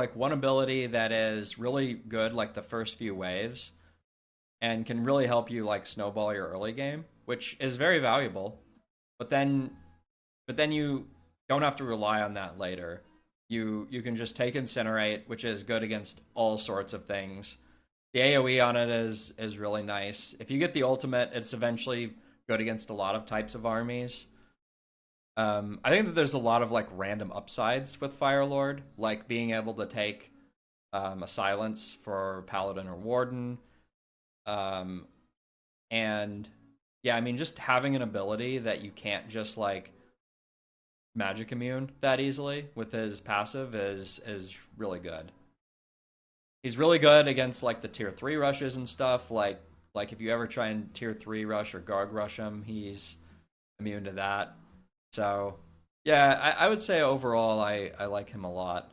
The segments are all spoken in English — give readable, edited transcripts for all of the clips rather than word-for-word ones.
like one ability that is really good like the first few waves and can really help you like snowball your early game, which is very valuable. But then you don't have to rely on that later. You can just take Incinerate, which is good against all sorts of things. The AoE on it is really nice. If you get the ultimate, it's eventually good against a lot of types of armies. I think that there's a lot of like random upsides with Firelord, like being able to take a silence for Paladin or Warden, um, and yeah, I mean just having an ability that you can't just like magic immune that easily with his passive is really good. He's really good against like the tier 3 rushes and stuff. Like if you ever try and tier 3 rush or Garg rush him, he's immune to that. So yeah, I would say overall I like him a lot.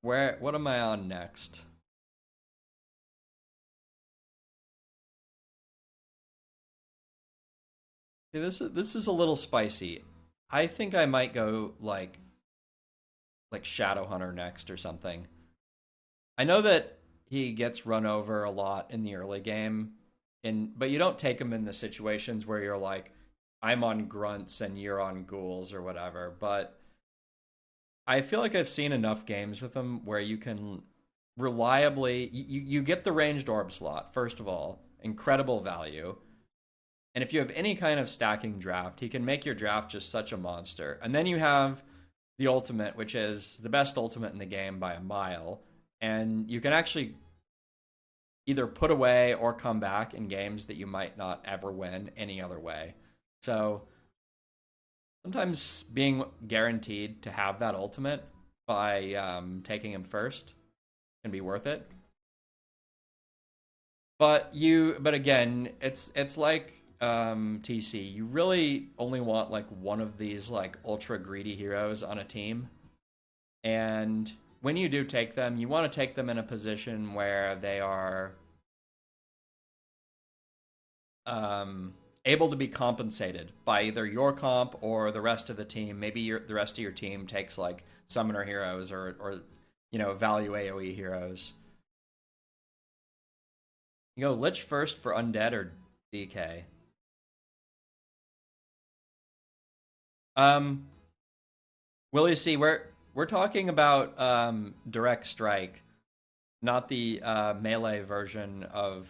What am I on next? Okay, this is a little spicy. I think I might go like Shadow Hunter next or something. I know that he gets run over a lot in the early game, but you don't take him in the situations where you're like, I'm on grunts and you're on ghouls or whatever. But I feel like I've seen enough games with him where you can reliably you get the ranged orb slot first of all, incredible value. And if you have any kind of stacking draft, he can make your draft just such a monster. And then you have the ultimate, which is the best ultimate in the game by a mile. And you can actually either put away or come back in games that you might not ever win any other way. So sometimes being guaranteed to have that ultimate by taking him first can be worth it. But again, it's like TC. You really only want like one of these like ultra greedy heroes on a team, and when you do take them, you want to take them in a position where they are able to be compensated by either your comp or the rest of the team. Maybe the rest of your team takes like summoner heroes or value AoE heroes. You go Lich first for undead or DK. Um, Will you see we're talking about direct strike, not the melee version of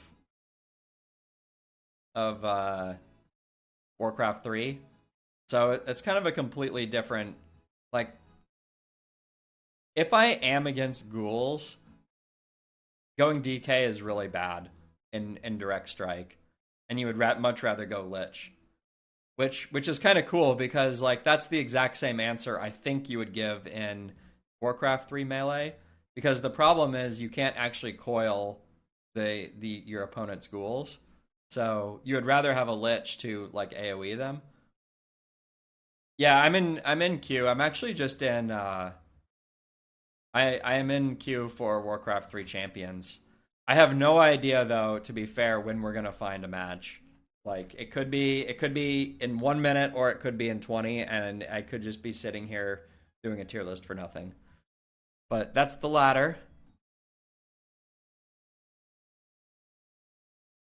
Warcraft 3. So it's kind of a completely different like if I am against ghouls, going DK is really bad in direct strike, and you would much rather go Lich, which is kind of cool because like that's the exact same answer I think you would give in Warcraft 3 melee, because the problem is you can't actually coil the your opponent's ghouls. So you would rather have a Lich to like AoE them. Yeah, I'm in queue. I'm actually just in I am in queue for Warcraft 3 Champions. I have no idea though, to be fair, when we're gonna find a match. Like it could be in 1 minute or it could be in 20, and I could just be sitting here doing a tier list for nothing. But that's the latter.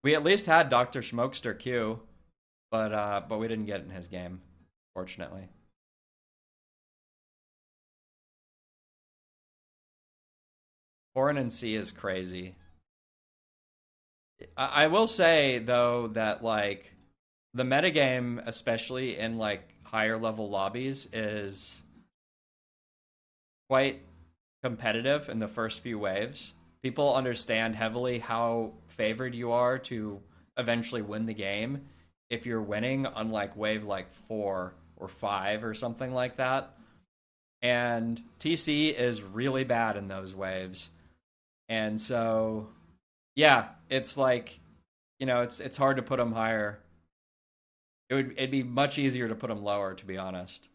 We at least had Dr. Smokester queue, but we didn't get it in his game, fortunately. Foreign and C is crazy. I will say though that like the metagame, especially in like higher level lobbies, is quite competitive in the first few waves. People understand heavily how favored you are to eventually win the game if you're winning on like wave like 4 or 5 or something like that. And TC is really bad in those waves. And so yeah, it's like it's hard to put them higher. It'd be much easier to put them lower, to be honest.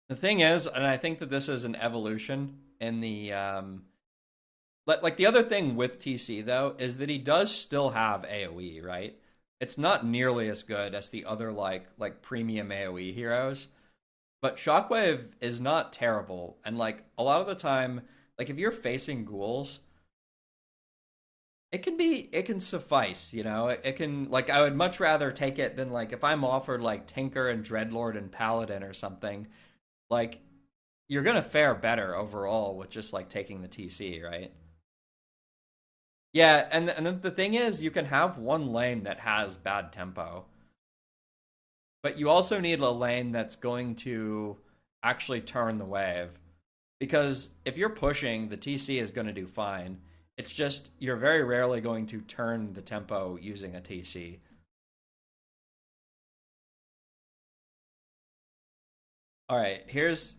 The thing is, and I think that this is an evolution in the like the other thing with TC though is that he does still have AoE, right? It's not nearly as good as the other like premium AoE heroes, but Shockwave is not terrible. And like a lot of the time, like if you're facing ghouls, it can suffice, you know. It can like I would much rather take it than like if I'm offered like Tinker and Dreadlord and Paladin or something, like you're gonna fare better overall with just like taking the TC, right? Yeah, and then the thing is, you can have one lane that has bad tempo, but you also need a lane that's going to actually turn the wave. Because if you're pushing, the TC is going to do fine. It's just you're very rarely going to turn the tempo using a TC. All right, here's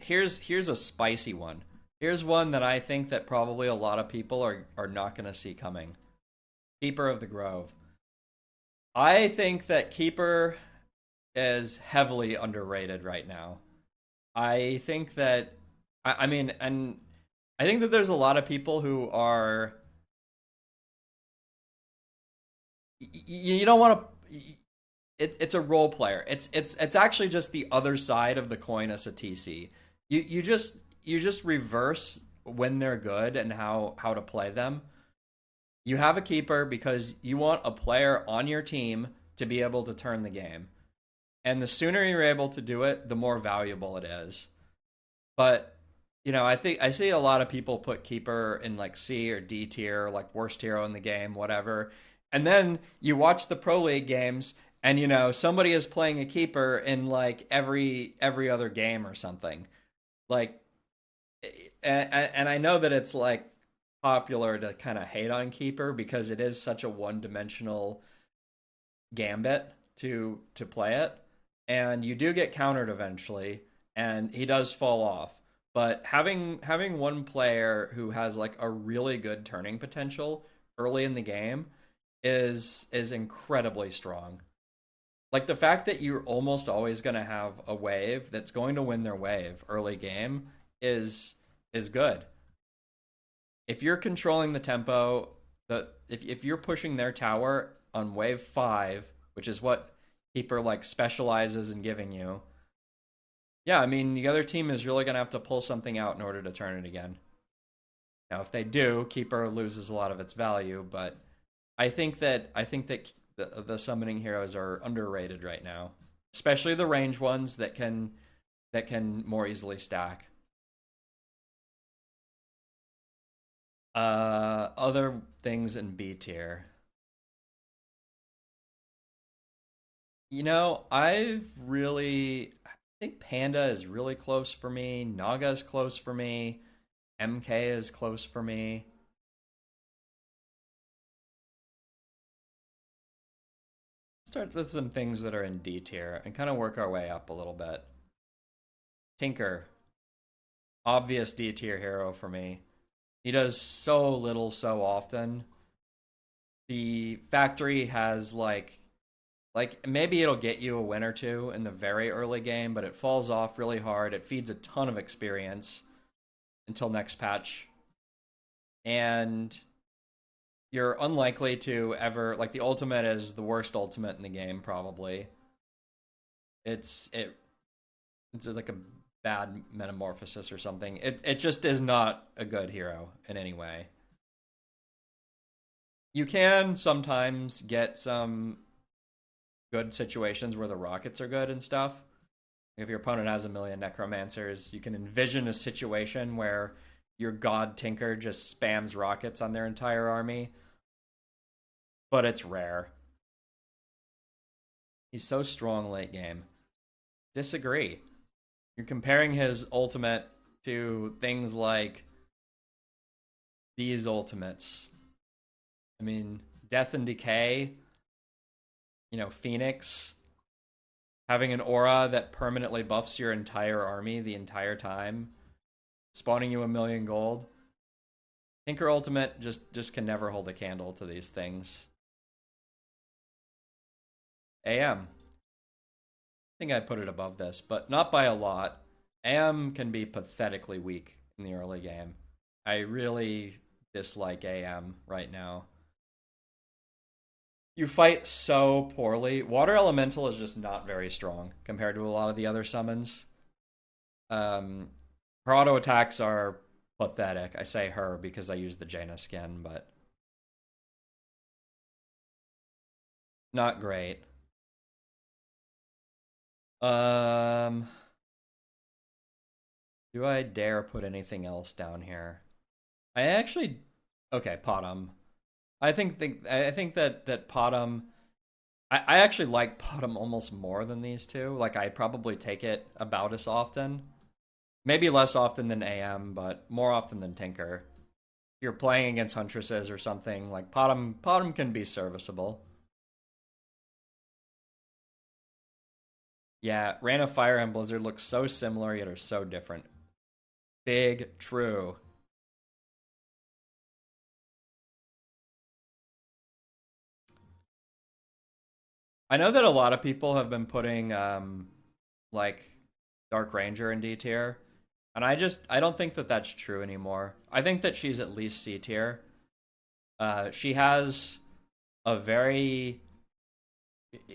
a spicy one. Here's one that I think that probably a lot of people are not going to see coming. Keeper of the Grove. I think that Keeper is heavily underrated right now. I think that I mean, and I think that there's a lot of people who are you don't want to. It's a role player. It's actually just the other side of the coin as a TC. You just reverse when they're good and how to play them. You have a keeper because you want a player on your team to be able to turn the game, and the sooner you're able to do it, the more valuable it is. But you know, I think I see a lot of people put keeper in like C or D tier, like worst hero in the game, whatever. And then you watch the pro league games, and you know somebody is playing a keeper in like every other game or something. Like, and I know that it's like popular to kind of hate on keeper because it is such a one dimensional gambit to play it, and you do get countered eventually, and he does fall off. But having one player who has like a really good turning potential early in the game is incredibly strong. Like the fact that you're almost always going to have a wave that's going to win their wave early game is good. If you're controlling the tempo, if you're pushing their tower on wave 5, which is what keeper like specializes in giving you. Yeah, I mean the other team is really going to have to pull something out in order to turn it again. Now, if they do, keeper loses a lot of its value, but I think that the summoning heroes are underrated right now, especially the range ones that can more easily stack. Other things in B tier. You know, I think Panda is really close for me. Naga is close for me. MK is close for me. Start with some things that are in D tier and kind of work our way up a little bit. Tinker, obvious D tier hero for me. He does so little so often. The factory has like maybe it'll get you a win or two in the very early game, but it falls off really hard. It feeds a ton of experience until next patch. And you're unlikely to ever like the ultimate is the worst ultimate in the game probably. It's it it's like a bad metamorphosis or something. It just is not a good hero in any way. You can sometimes get some good situations where the rockets are good and stuff. If your opponent has a million necromancers, you can envision a situation where your god tinker just spams rockets on their entire army, but it's rare. He's so strong late game. Disagree. You're comparing his ultimate to things like these ultimates. I mean, Death and Decay, you know, Phoenix, having an aura that permanently buffs your entire army the entire time, spawning you a million gold. Tinker Ultimate just can never hold a candle to these things. AM. I think I'd put it above this, but not by a lot. AM can be pathetically weak in the early game. I really dislike AM right now. You fight so poorly. Water Elemental is just not very strong compared to a lot of the other summons. Um, Her auto attacks are pathetic. I say her because I use the Jaina skin, but not great. Um, do I dare put anything else down here? I actually, okay, Potom. I think that Potom. I actually like Potom almost more than these two. Like I probably take it about as often. Maybe less often than AM, but more often than Tinker. If you're playing against Huntresses or something, like Potom can be serviceable. Yeah, Rain of Fire and Blizzard look so similar yet are so different. Big true. I know that a lot of people have been putting like Dark Ranger in D tier, and I don't think that that's true anymore. I think that she's at least C tier. She has a very,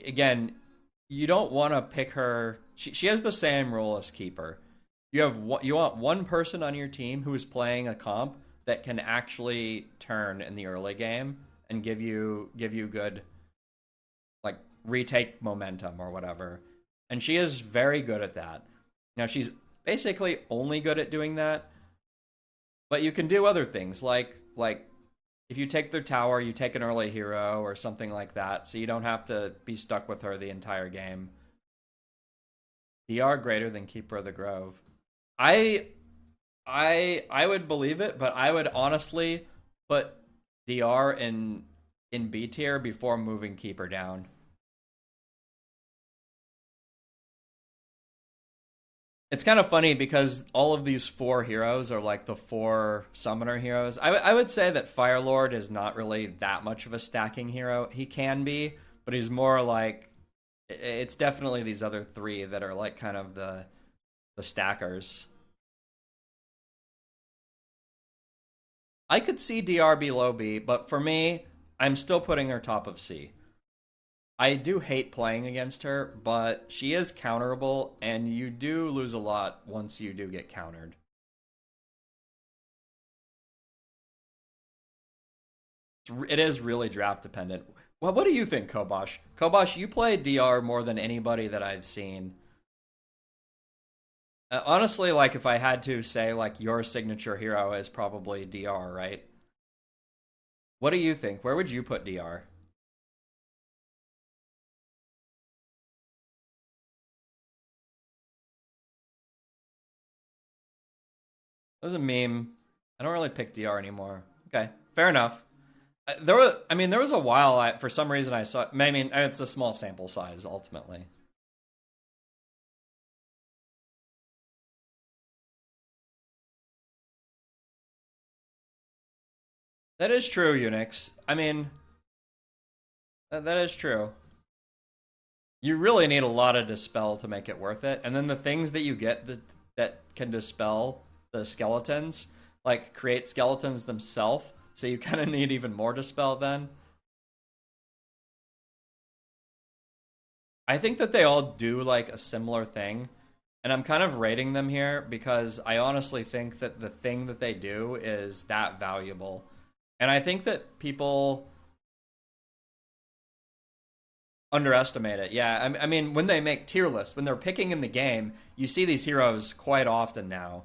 again, you don't want to pick her. She has the same role as Keeper. You want one person on your team who is playing a comp that can actually turn in the early game and give you good, like, retake momentum or whatever. And she is very good at that. Now she's basically only good at doing that, but you can do other things like if you take their tower, you take an early hero or something like that, so you don't have to be stuck with her the entire game. DR greater than Keeper of the Grove. I I would believe it, but I would honestly put DR in B tier before moving Keeper down. It's kind of funny because all of these four heroes are like the four summoner heroes. I would say that Firelord is not really that much of a stacking hero. He can be, but he's more like it's definitely these other three that are like kind of the stackers. I could see DR below B, but for me, I'm still putting her top of C. I do hate playing against her, but she is counterable, and you do lose a lot once you do get countered. It is really draft dependent. Well, what do you think, Kobosh? Kobosh, you play DR more than anybody that I've seen. Honestly, like if I had to say, like your signature hero is probably DR, right? What do you think? Where would you put DR? That was a meme. I don't really pick DR anymore. Okay, fair enough. There was a while for some reason I saw. I mean, it's a small sample size ultimately. That is true, Unix. I mean, that is true. You really need a lot of dispel to make it worth it, and then the things that you get that can dispel the skeletons, like create skeletons themselves. So you kind of need even more dispel then. I think that they all do like a similar thing, and I'm kind of rating them here because I honestly think that the thing that they do is that valuable. And I think that people underestimate it. Yeah, I mean, when they make tier lists, when they're picking in the game, you see these heroes quite often now.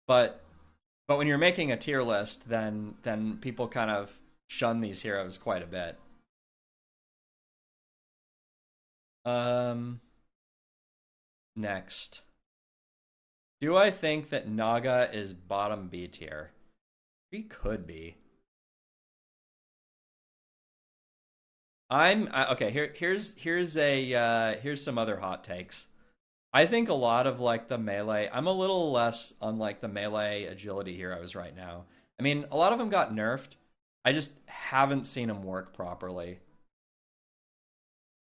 But when you're making a tier list, then people kind of shun these heroes quite a bit. Um, Next, do I think that Naga is bottom B tier? He could be. Okay. Here's some other hot takes. I think a lot of like the melee. I'm a little less on like the melee agility heroes right now. I mean, a lot of them got nerfed. I just haven't seen them work properly.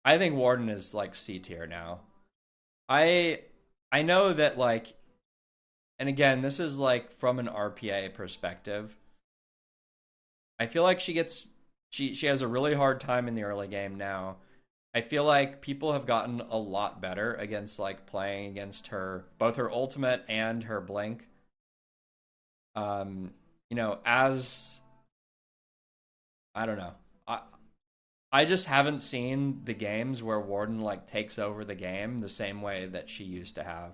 I think Warden is like C tier now. I I know that like, and again, this is like from an RPA perspective. I feel like she has a really hard time in the early game now. I feel like people have gotten a lot better against like playing against her, both her ultimate and her blink. Um, as I don't know. I just haven't seen the games where Warden like takes over the game the same way that she used to have.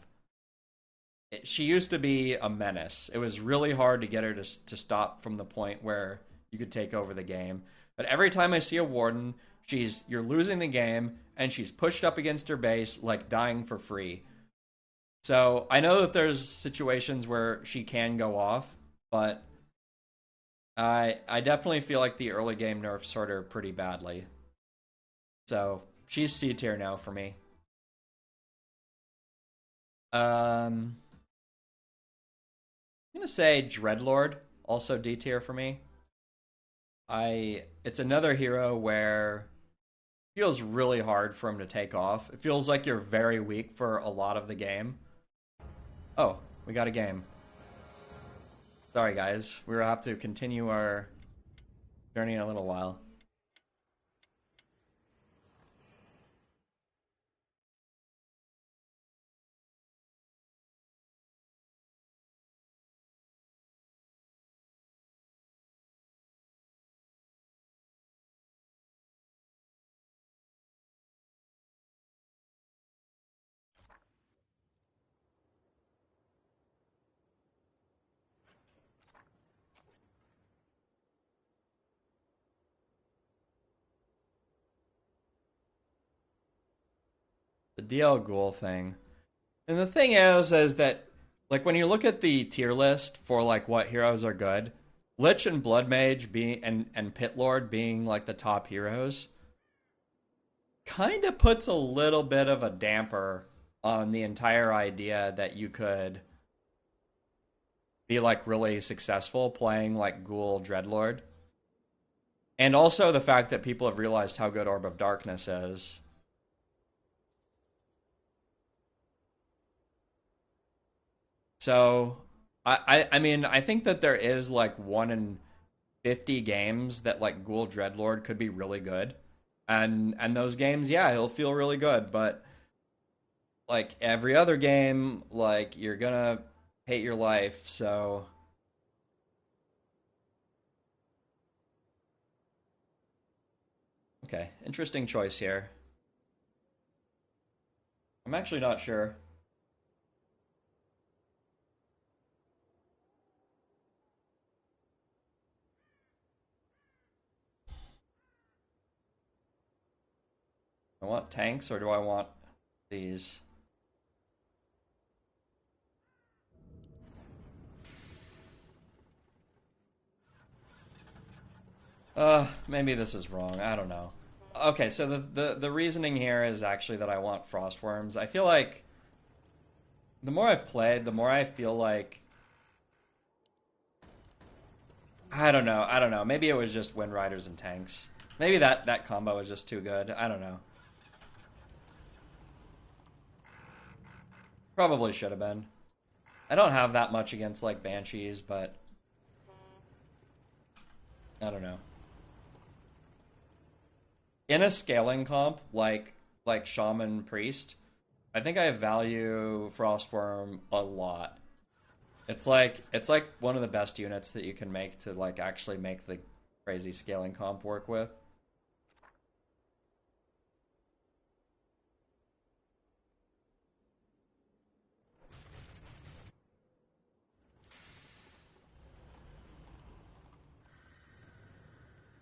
She used to be a menace. It was really hard to get her to stop from the point where you could take over the game. But every time I see a Warden, you're losing the game and she's pushed up against her base like dying for free. So I know that there's situations where she can go off, but I definitely feel like the early game nerfs hurt her pretty badly. So she's C tier now for me. I'm gonna say Dreadlord, also D tier for me. It's another hero where it feels really hard for him to take off. It feels like you're very weak for a lot of the game. Oh, we got a game. Sorry guys, we'll have to continue our journey in a little while. The DL Ghoul thing. And the thing is that like when you look at the tier list for like what heroes are good, Lich and Blood Mage being and Pit Lord being like the top heroes kind of puts a little bit of a damper on the entire idea that you could be like really successful playing like Ghoul Dreadlord. And also the fact that people have realized how good Orb of Darkness is. So I mean I think that there is like 1 in 50 games that like Ghoul Dreadlord could be really good. And those games, yeah, he'll feel really good, but like every other game, like you're gonna hate your life, so okay. Interesting choice here. I'm actually not sure. I want tanks or do I want these? Maybe this is wrong. I don't know. Okay, so the reasoning here is actually that I want Frostworms. I feel like the more I've played, the more I feel like I don't know. I don't know. Maybe it was just Wind Riders and tanks. Maybe that combo was just too good. I don't know. Probably should have been. I don't have that much against like Banshees, but I don't know. In a scaling comp like Shaman Priest, I think I value Frostworm a lot. It's like one of the best units that you can make to like actually make the crazy scaling comp work with.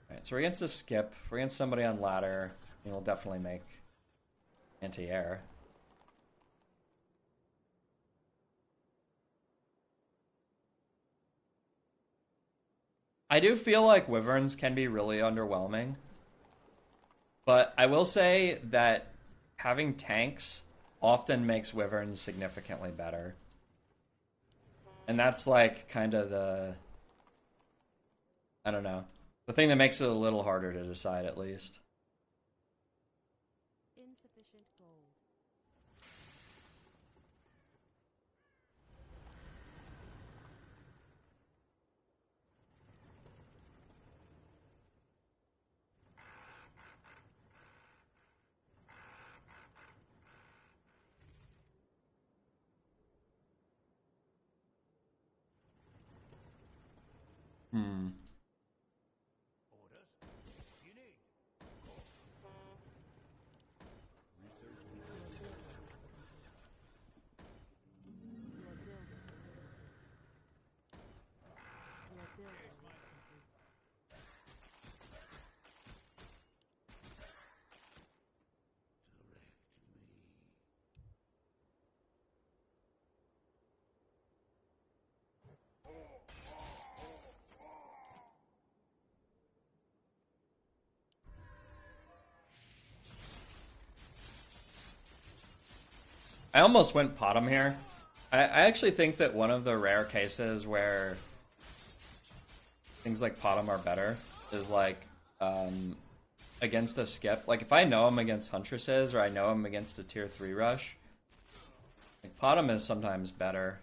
Alright, so we're against a skip. We're against somebody on ladder. We'll definitely make anti-air. I do feel like Wyverns can be really underwhelming, but I will say that having tanks often makes Wyverns significantly better. And that's like kind of I don't know, the thing that makes it a little harder to decide at least. Insufficient gold. Hmm. I almost went Potom here. I actually think that one of the rare cases where things like Potom are better is like against a skip. Like if I know I'm against Huntresses or I know I'm against a tier 3 rush, like Potom is sometimes better.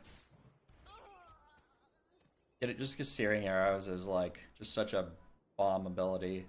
Yet it just gets Searing Arrows is like just such a bomb ability.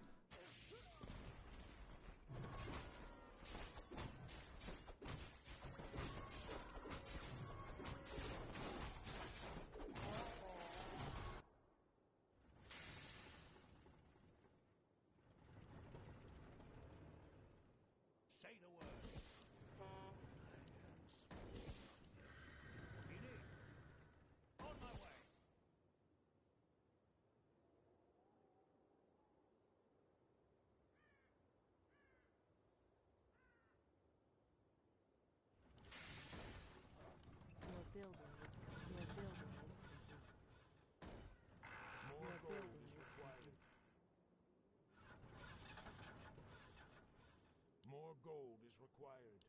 More gold is required.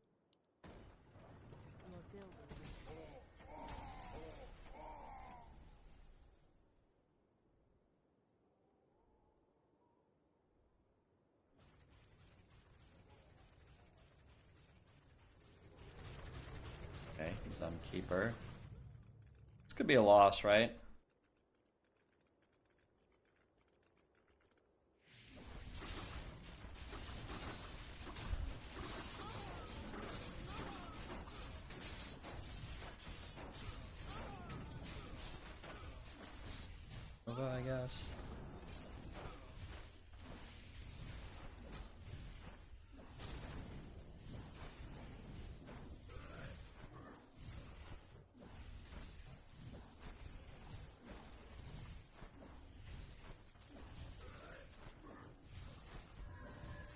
Your building is Okay, he's on Keeper. This could be a loss, right? I guess.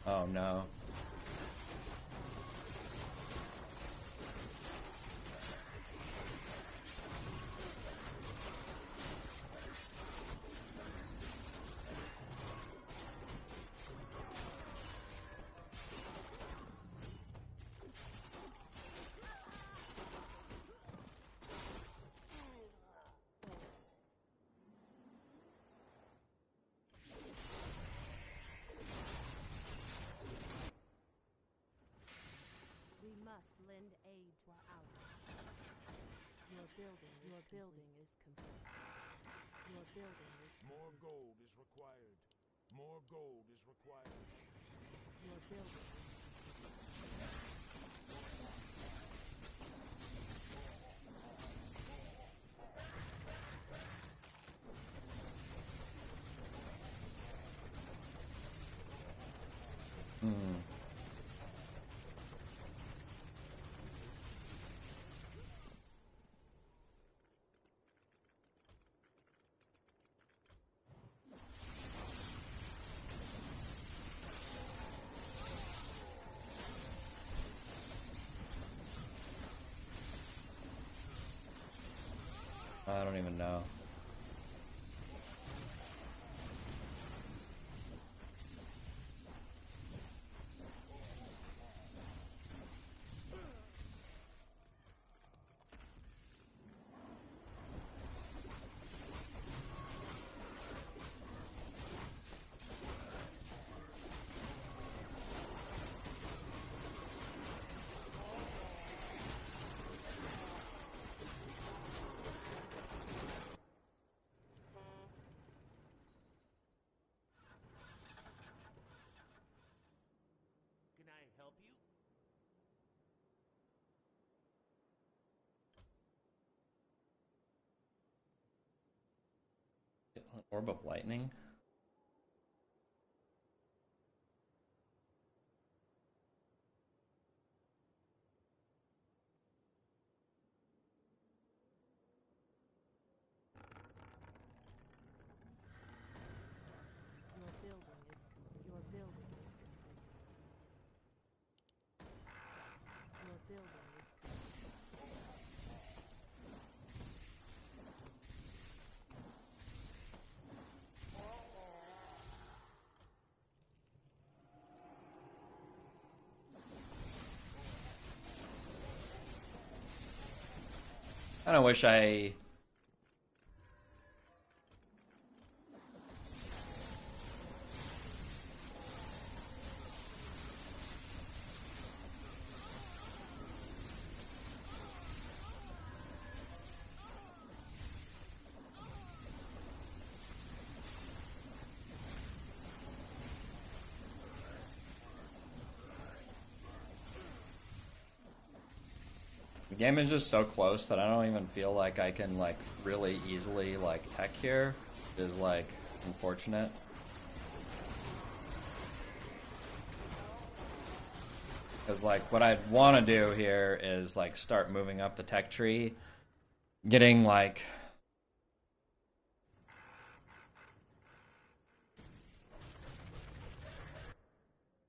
Oh no. we must lend aid to our allies. Your building is complete. Your building is More gold is required. More gold is required. your building is Hmm. I don't even know. Orb of lightning. Your building is complete. Your building is complete. Your building is complete. I don't wish I. The game is just so close that I don't even feel like I can like really easily like tech here. Which is like unfortunate. Because like what I'd want to do here is like start moving up the tech tree, getting like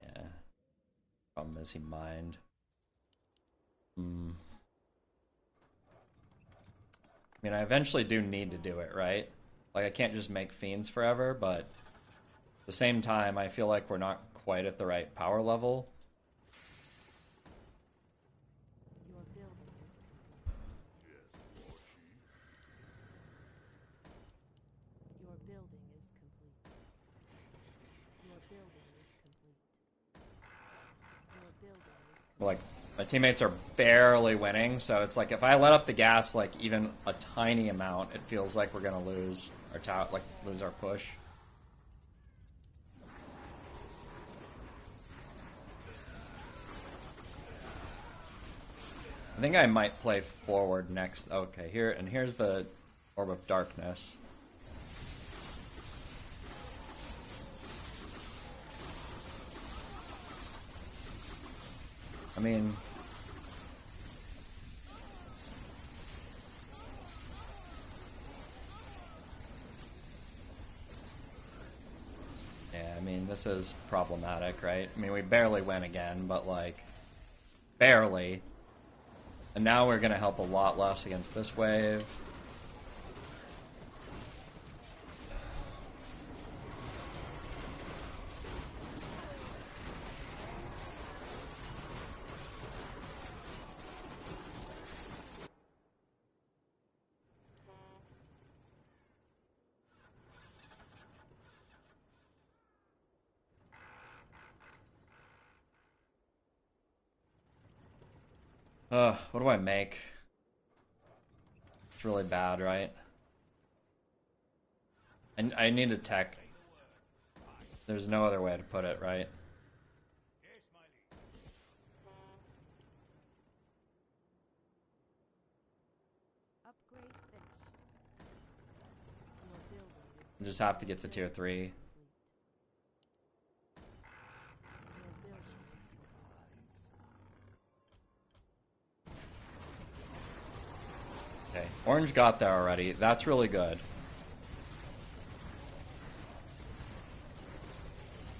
yeah. Problem is he mined. I mean, I eventually do need to do it, right? Like, I can't just make fiends forever, but at the same time, I feel like we're not quite at the right power level. Your building is complete. Your building is complete. Your building is complete. Your building is complete. Like, my teammates are barely winning, so it's like if I let up the gas, like, even a tiny amount, it feels like we're gonna lose our lose our push. I think I might play forward next. Okay, here's the Orb of Darkness. I mean, yeah, I mean, this is problematic, right? I mean, we barely win again, but like, barely. And now we're gonna help a lot less against this wave. What do I make? It's really bad, right? And I need a tech. There's no other way to put it, right? Upgrade finished. Your building is I just have to get to tier 3. complete. Your building is complete. Okay, Orange got there already. That's really good.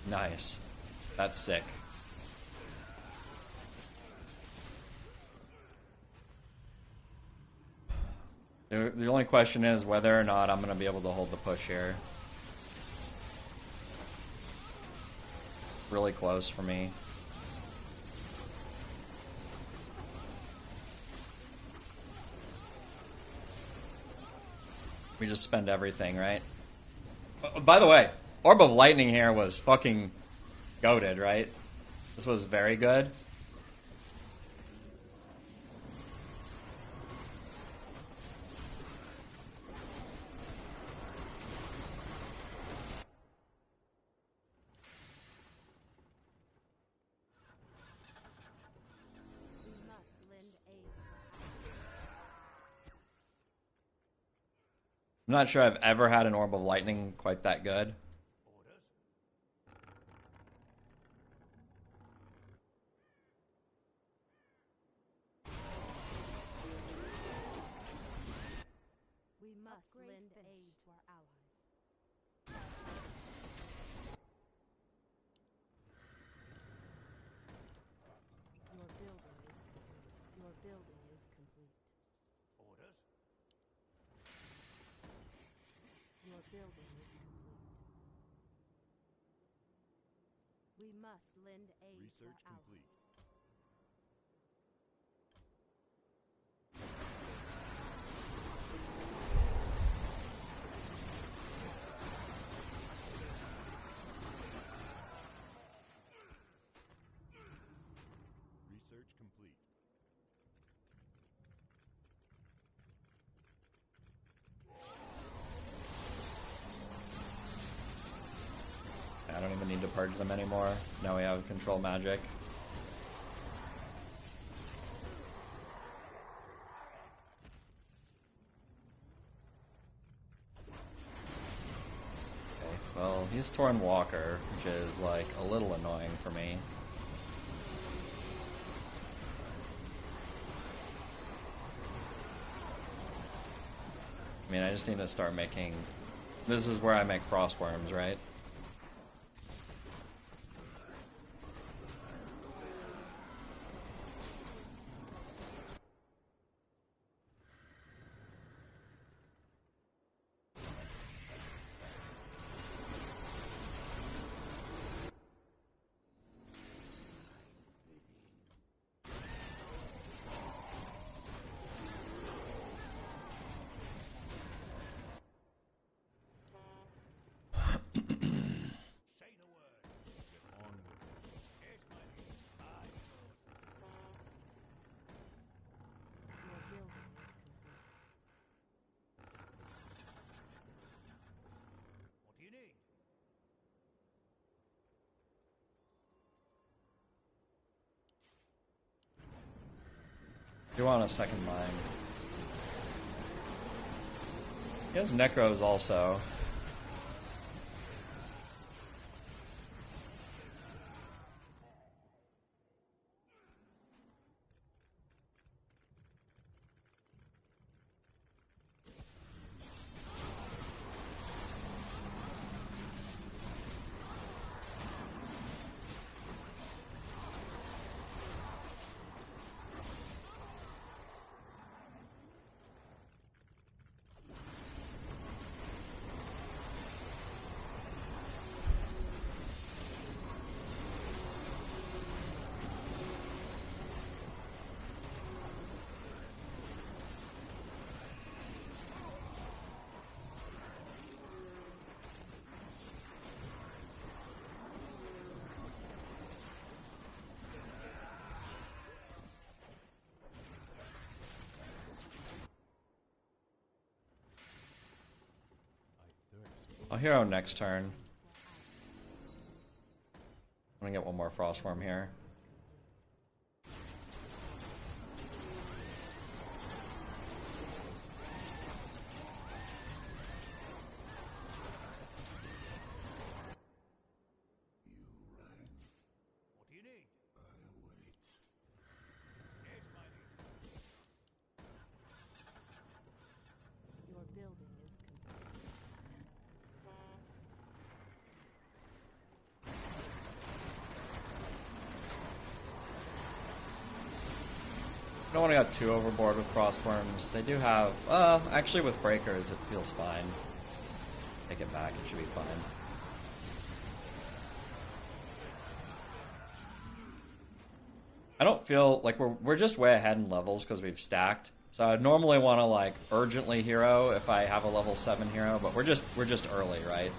Nice. That's sick. The only question is whether or not I'm going to be able to hold the push here. Really close for me. We just spend everything, right? By the way, Orb of Lightning here was fucking goated, right? This was very good. We must lend aid to I'm not sure I've ever had an Orb of Lightning quite that good. Orders. We must lend aid to our allies. Your building is complete. Your building is complete. Orders. Your building is complete. We must lend aid to Research our complete. allies. Research complete. I don't even need to purge them anymore. Now we have control magic. Okay, well, he's Torn Walker, which is like a little annoying for me. I mean, I just need to start making... This is where I make frost worms, right? Say the word. Get on with it. Yes, my lord. Aye, lord. Your building is complete. What do you need? You want a second line. He has Necros also. I'll hero next turn. I'm gonna get one more frost worm here. What do you need? I await. Yes, my lord. Your building is complete. I don't want to go too overboard with frost worms. They do have, actually with breakers it feels fine. Take it back, it should be fine. I don't feel like we're just way ahead in levels because we've stacked. So I'd normally want to like urgently hero if I have a level 7 hero, but we're just early, right?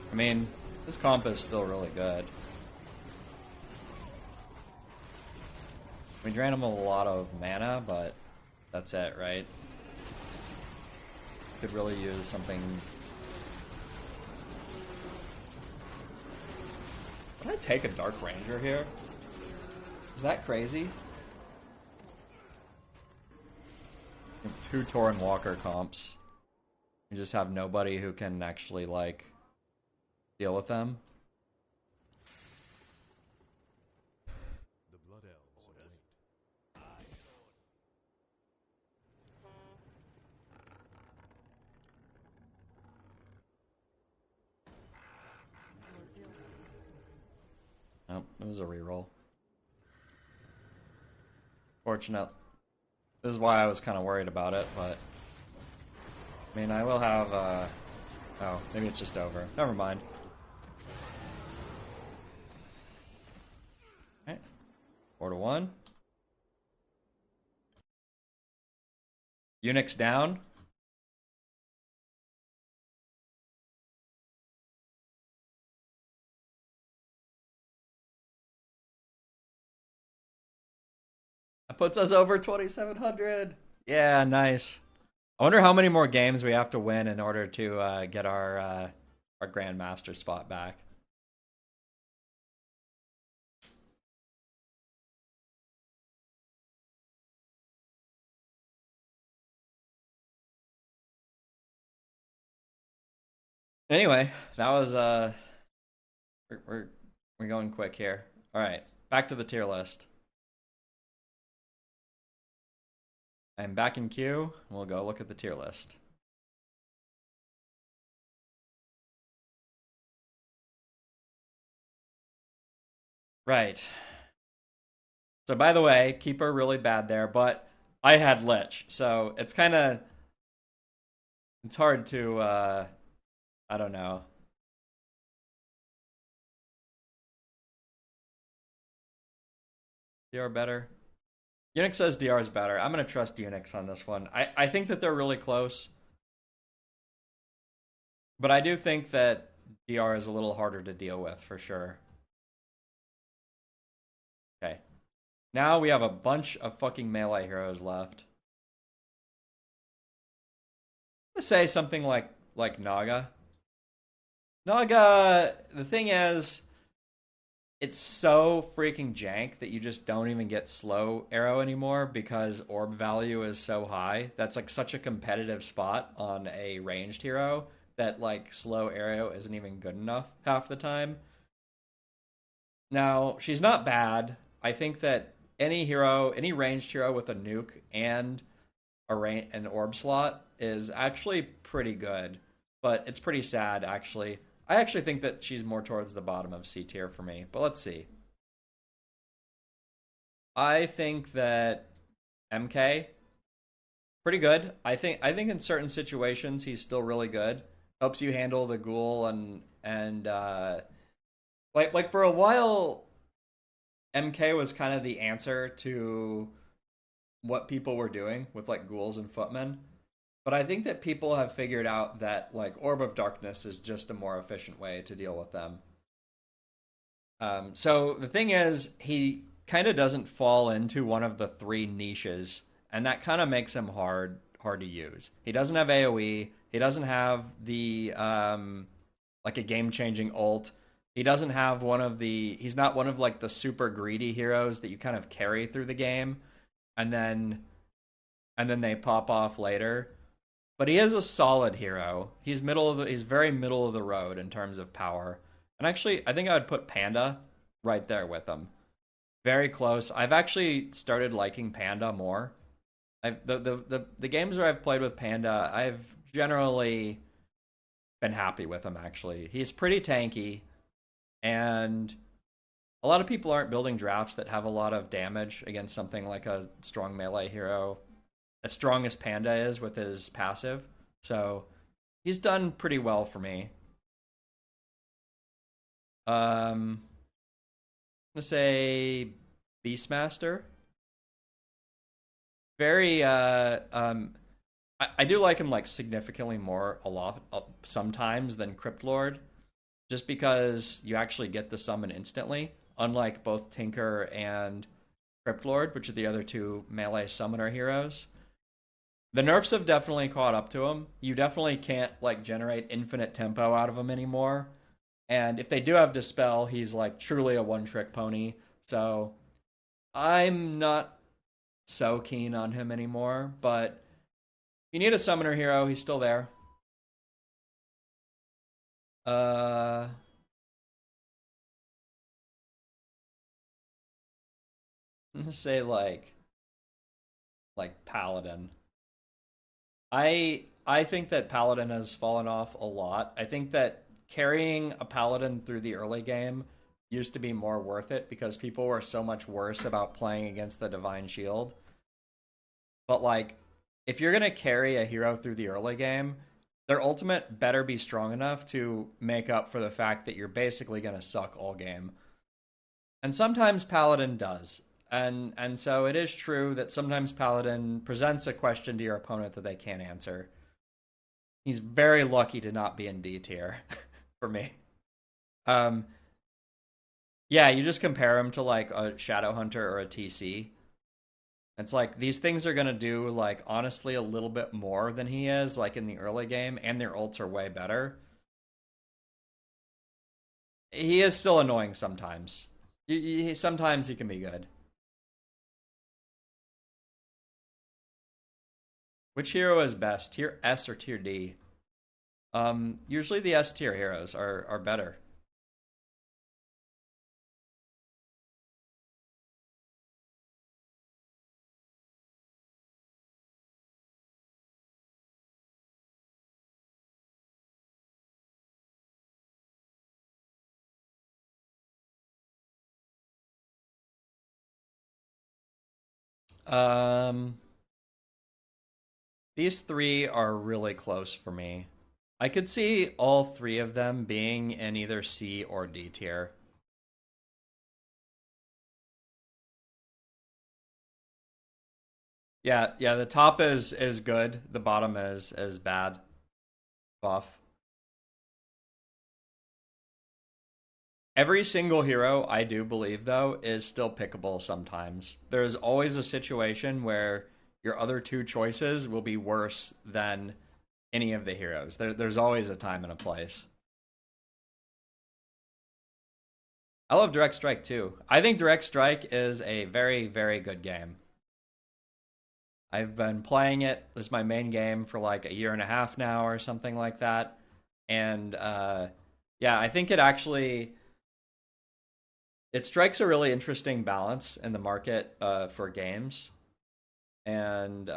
I mean, this comp is still really good. We drain him a lot of mana, but that's it, right? Could really use something. Would I take a Dark Ranger here? Is that crazy? 2 Tauren Walker comps. You just have nobody who can actually, like, deal with them. The Blood Elves await. Oh, it was a reroll. Fortunate. This is why I was kind of worried about it, but... I mean, I will have, oh, maybe it's just over. Never mind. Alright. 4-1. Unix down. That puts us over 2,700. Yeah, nice. I wonder how many more games we have to win in order to get our Grandmaster spot back. Anyway, that was we're going quick here. All right, back to the tier list. I'm back in queue. We'll go look at the tier list. Right. So by the way, Keeper really bad there, but I had Lich, so it's kind of it's hard to I don't know. DR better. Unix says DR is better. I'm going to trust Unix on this one. I think that they're really close. But I do think that DR is a little harder to deal with, for sure. Okay. Now we have a bunch of fucking melee heroes left. I'm going to say something like Naga. Naga, the thing is... It's so freaking jank that you just don't even get slow arrow anymore because orb value is so high. That's like such a competitive spot on a ranged hero that like slow arrow isn't even good enough half the time. Now, she's not bad. I think that any hero, any ranged hero with a nuke and an orb slot is actually pretty good, but it's pretty sad actually. I actually think that she's more towards the bottom of C tier for me, but let's see. I think that MK pretty good. I think in certain situations he's still really good. Helps you handle the ghoul and like for a while MK was kind of the answer to what people were doing with like ghouls and footmen. But I think that people have figured out that like Orb of Darkness is just a more efficient way to deal with them. So the thing is, he kind of doesn't fall into one of the 3 niches, and that kind of makes him hard to use. He doesn't have AoE. He doesn't have the like a game-changing ult. He doesn't have he's not one of like the super greedy heroes that you kind of carry through the game, and then they pop off later. But he is a solid hero. He's very middle of the road in terms of power. And actually, I think I would put Panda right there with him. Very close. I've actually started liking Panda more. The games where I've played with Panda, I've generally been happy with him actually. He's pretty tanky, and a lot of people aren't building drafts that have a lot of damage against something like a strong melee hero as strong as Panda is with his passive. So he's done pretty well for me. I'm gonna say Beastmaster. Very I do like him like significantly more a lot sometimes than Crypt Lord, just because you actually get the summon instantly, unlike both Tinker and Cryptlord, which are the other two melee summoner heroes. The nerfs have definitely caught up to him. You definitely can't like generate infinite tempo out of him anymore. And if they do have Dispel, he's like truly a one-trick pony. So I'm not so keen on him anymore. But if you need a summoner hero, he's still there. Uh, I'm gonna say like Paladin. I think that Paladin has fallen off a lot. I think that carrying a Paladin through the early game used to be more worth it because people were so much worse about playing against the Divine Shield. But like if you're going to carry a hero through the early game, their ultimate better be strong enough to make up for the fact that you're basically going to suck all game. And sometimes Paladin does. And so it is true that sometimes Paladin presents a question to your opponent that they can't answer. He's very lucky to not be in D tier for me. Um, yeah, you just compare him to like a Shadow Hunter or a TC. It's like these things are gonna do like honestly a little bit more than he is like in the early game, and their ults are way better. He is still annoying sometimes. Sometimes he can be good. Which hero is best, tier S or tier D? Usually the S tier heroes are better. Um, these three are really close for me. I could see all three of them being in either C or D tier. Yeah, the top is good, the bottom is bad. Buff. Every single hero, I do believe though, is still pickable sometimes. There's always a situation where your other two choices will be worse than any of the heroes. There's always a time and a place. I love Direct Strike too. I think Direct Strike is a very, very good game. I've been playing it as my main game for like a year and a half now or something like that. And yeah, I think it strikes a really interesting balance in the market for games. And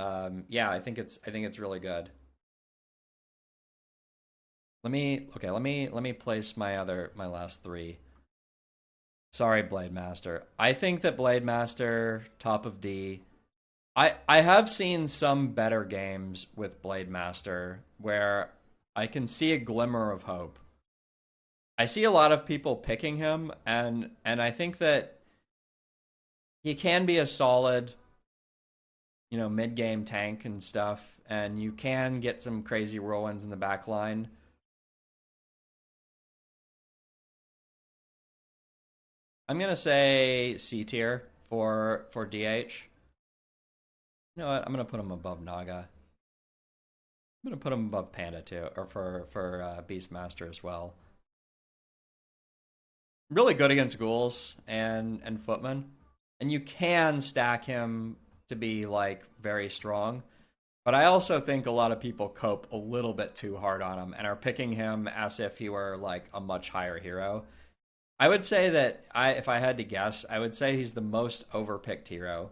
yeah, I think it's really good. Let me place my last three. Sorry, Blade Master. I think that Blade Master top of D. I have seen some better games with Blade Master where I can see a glimmer of hope. I see a lot of people picking him, and I think that he can be a solid, mid game tank and stuff, and you can get some crazy whirlwinds in the back line. I'm gonna say C tier for DH. You know what? I'm gonna put him above Naga. I'm gonna put him above Panda too, or for Beastmaster as well. Really good against ghouls and footmen, and you can stack him to be like very strong. But I also think a lot of people cope a little bit too hard on him and are picking him as if he were like a much higher hero. I would say that if I had to guess, I would say he's the most overpicked hero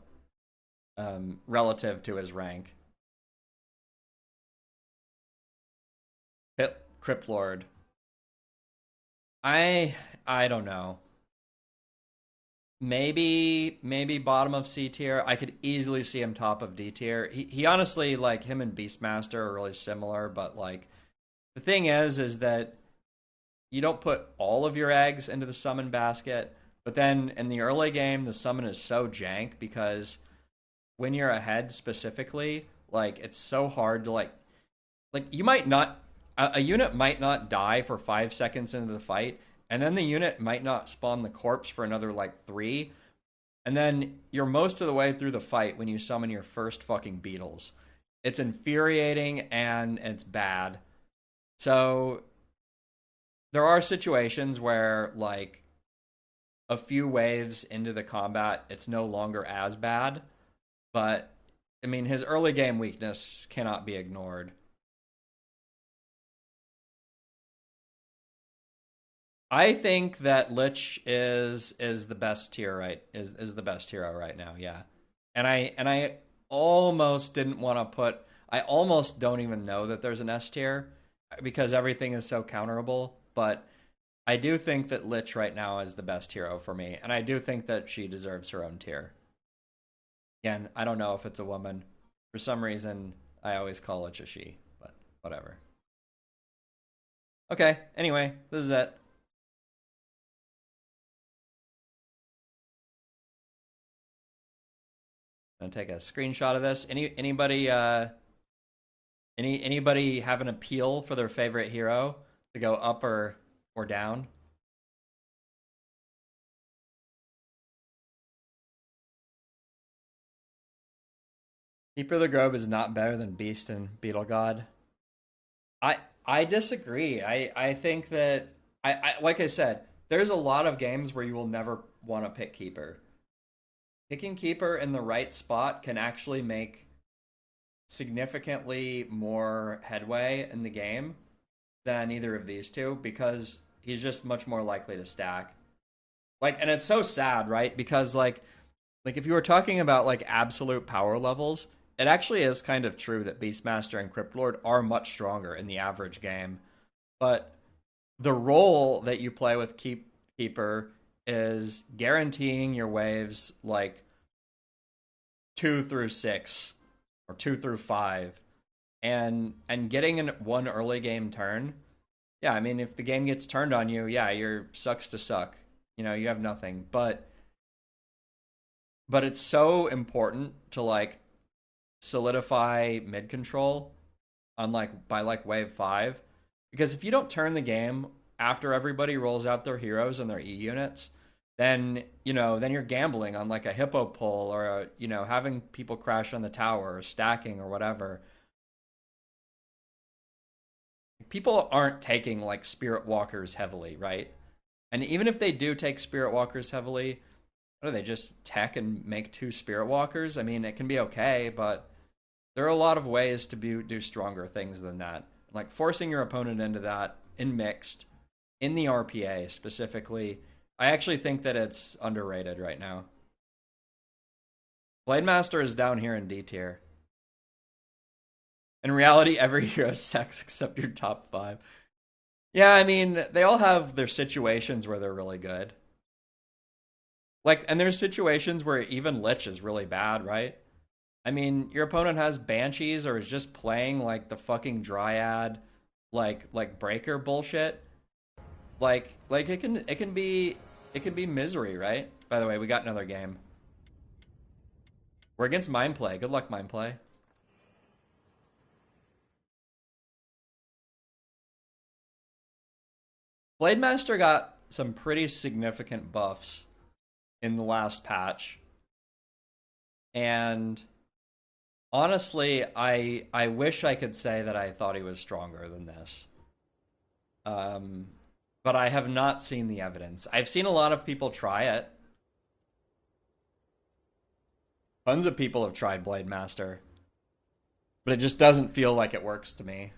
relative to his rank. Crypt Lord. I don't know. Maybe bottom of C tier. I could easily see him top of D tier. He honestly, like, him and Beastmaster are really similar, but like the thing is that you don't put all of your eggs into the summon basket, but then in the early game the summon is so jank because when you're ahead specifically, like it's so hard to like you might not a unit might not die for 5 seconds into the fight, and then the unit might not spawn the corpse for another like three. And then you're most of the way through the fight when you summon your first fucking beetles. It's infuriating and it's bad. So there are situations where, like, a few waves into the combat, it's no longer as bad. But, I mean, his early game weakness cannot be ignored. I think that Lich is the best tier is the best hero right now, yeah. And I almost didn't want to put I almost don't even know that there's an S tier because everything is so counterable, but I do think that Lich right now is the best hero for me, and I do think that she deserves her own tier. Again, I don't know if it's a woman. For some reason, I always call Lich a she, but whatever. Okay, anyway, this is it. I'm gonna take a screenshot of this. Anybody have an appeal for their favorite hero to go up or down? Keeper of the Grove is not better than Beast and Beetle God. I I disagree. I think that I like I said, there's a lot of games where you will never want to pick Keeper. Picking Keeper in the right spot can actually make significantly more headway in the game than either of these two because he's just much more likely to stack. Like, and it's so sad, right? Because like if you were talking about like absolute power levels, it actually is kind of true that Beastmaster and Cryptlord are much stronger in the average game. But the role that you play with Keeper is guaranteeing your waves like 2 through 6 or 2 through 5, and getting in one early game turn. Yeah, I mean, if the game gets turned on you, yeah, you're sucks to suck. You know, you have nothing. But it's so important to like solidify mid control on like by like wave 5, because if you don't turn the game after everybody rolls out their heroes and their E units, then then you're gambling on like a hippo pull or having people crash on the tower or stacking or whatever. People aren't taking like spirit walkers heavily, right? And even if they do take spirit walkers heavily, what do they just tech and make 2 spirit walkers? I mean, it can be okay, but there are a lot of ways to do stronger things than that. Like forcing your opponent into that in mixed, in the RPA specifically, I actually think that it's underrated right now. Blademaster is down here in D tier. In reality, every hero sucks except your top 5. Yeah, I mean, they all have their situations where they're really good. Like, and there's situations where even Lich is really bad, right? I mean, your opponent has Banshees or is just playing like the fucking Dryad, like Breaker bullshit. Like it can be misery, right? By the way, we got another game. We're against Mindplay. Good luck, Mindplay. Blademaster got some pretty significant buffs in the last patch, and honestly, I wish I could say that I thought he was stronger than this. Um, but I have not seen the evidence. I've seen a lot of people try it. Tons of people have tried Blade Master, but it just doesn't feel like it works to me.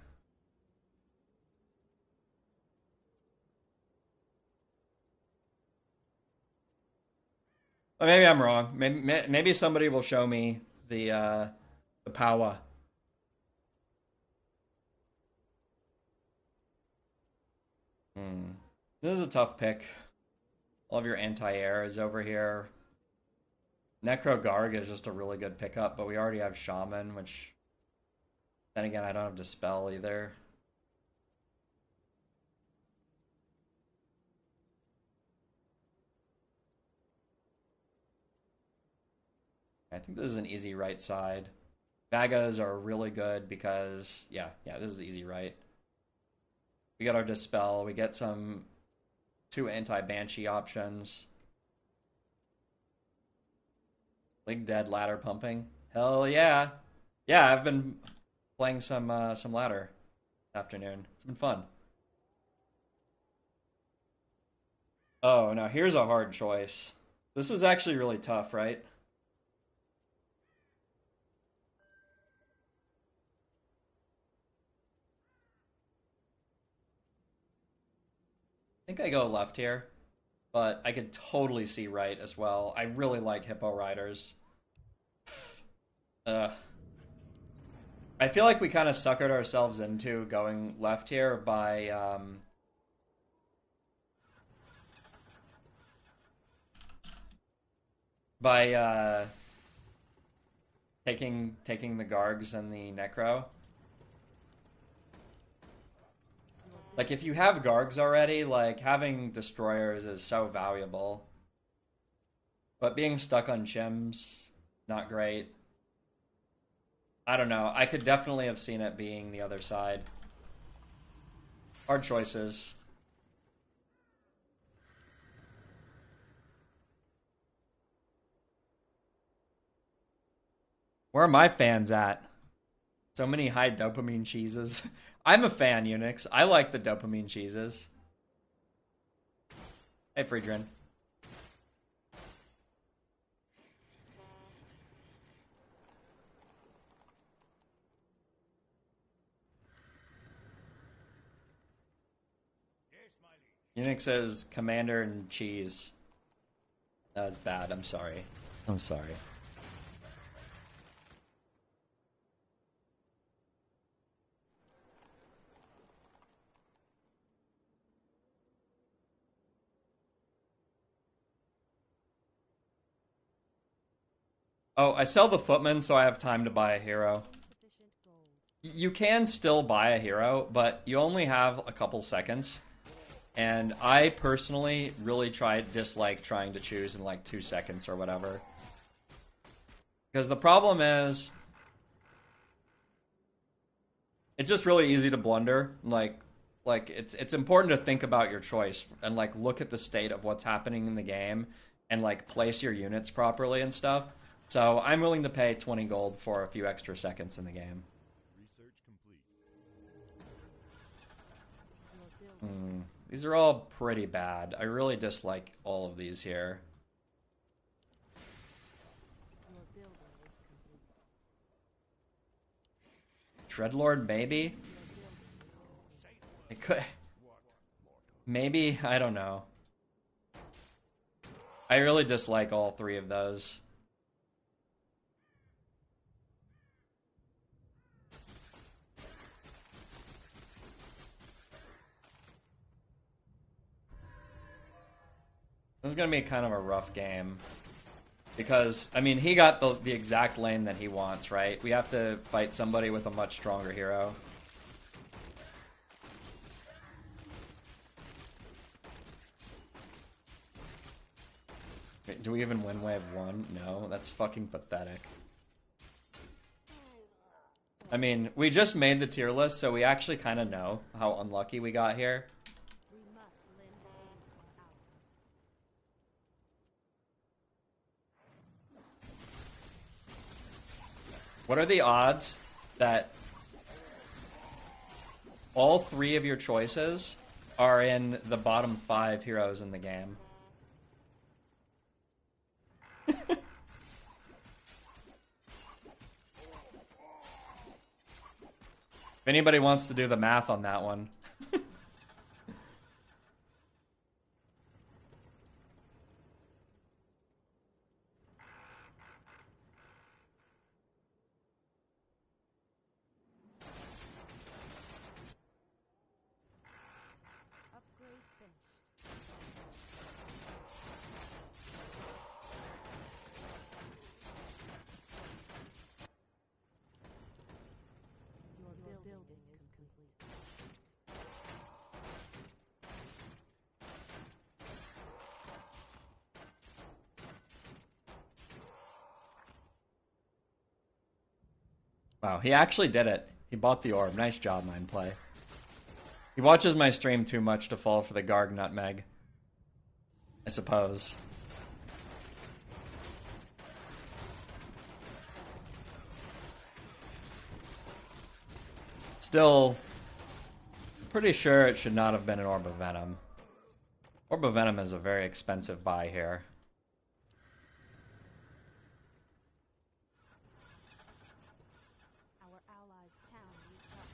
But maybe I'm wrong. Maybe somebody will show me the power. Hmm. This is a tough pick. All of your anti-air is over here. Necro Garg is just a really good pickup, but we already have Shaman, which then again I don't have Dispel either. I think this is an easy right side. Vagas are really good because yeah, this is easy right. We got our Dispel, we get some 2 anti-Banshee options. League Dead ladder pumping. Hell yeah. Yeah, I've been playing some ladder this afternoon. It's been fun. Oh, now here's a hard choice. This is actually really tough, right? I think I go left here, but I could totally see right as well. I really like hippo riders. Uh, I feel like we kind of suckered ourselves into going left here by taking the Gargs and the Necro. Like, if you have Gargs already, like, having Destroyers is so valuable. But being stuck on Chims, not great. I don't know. I could definitely have seen it being the other side. Hard choices. Where are my fans at? So many high dopamine cheeses. I'm a fan, Unix. I like the dopamine cheeses. Hey, Friedrin. Yes, my liege. Unix says Commander and Cheese. That's bad. I'm sorry. I'm sorry. Oh, I sell the Footman so I have time to buy a hero. Insufficient gold. You can still buy a hero, but you only have a couple seconds. And I personally really dislike trying to choose in like 2 seconds or whatever. Because the problem is, it's just really easy to blunder. Like it's important to think about your choice and like look at the state of what's happening in the game and like place your units properly and stuff. So I'm willing to pay 20 gold for a few extra seconds in the game. Research complete. Your building These are all pretty bad. I really dislike all of these here. Your building is complete. Dreadlord, maybe? Your building is complete. It could. Maybe, I don't know. I really dislike all three of those. This is gonna be kind of a rough game. Because, I mean, he got the exact lane that he wants, right? We have to fight somebody with a much stronger hero. Wait, do we even win wave 1? No, that's fucking pathetic. I mean, we just made the tier list, so we actually kind of know how unlucky we got here. We must lend aid to our allies. What are the odds that all three of your choices are in the bottom 5 heroes in the game? If anybody wants to do the math on that one. Upgrade finished. Your building is complete. Wow, he actually did it. He bought the orb. Nice job, Mindplay. He watches my stream too much to fall for the Garg Nutmeg, I suppose. still pretty sure it should not have been an Orb of Venom. Orb of Venom is a very expensive buy here. Our allies' town needs help.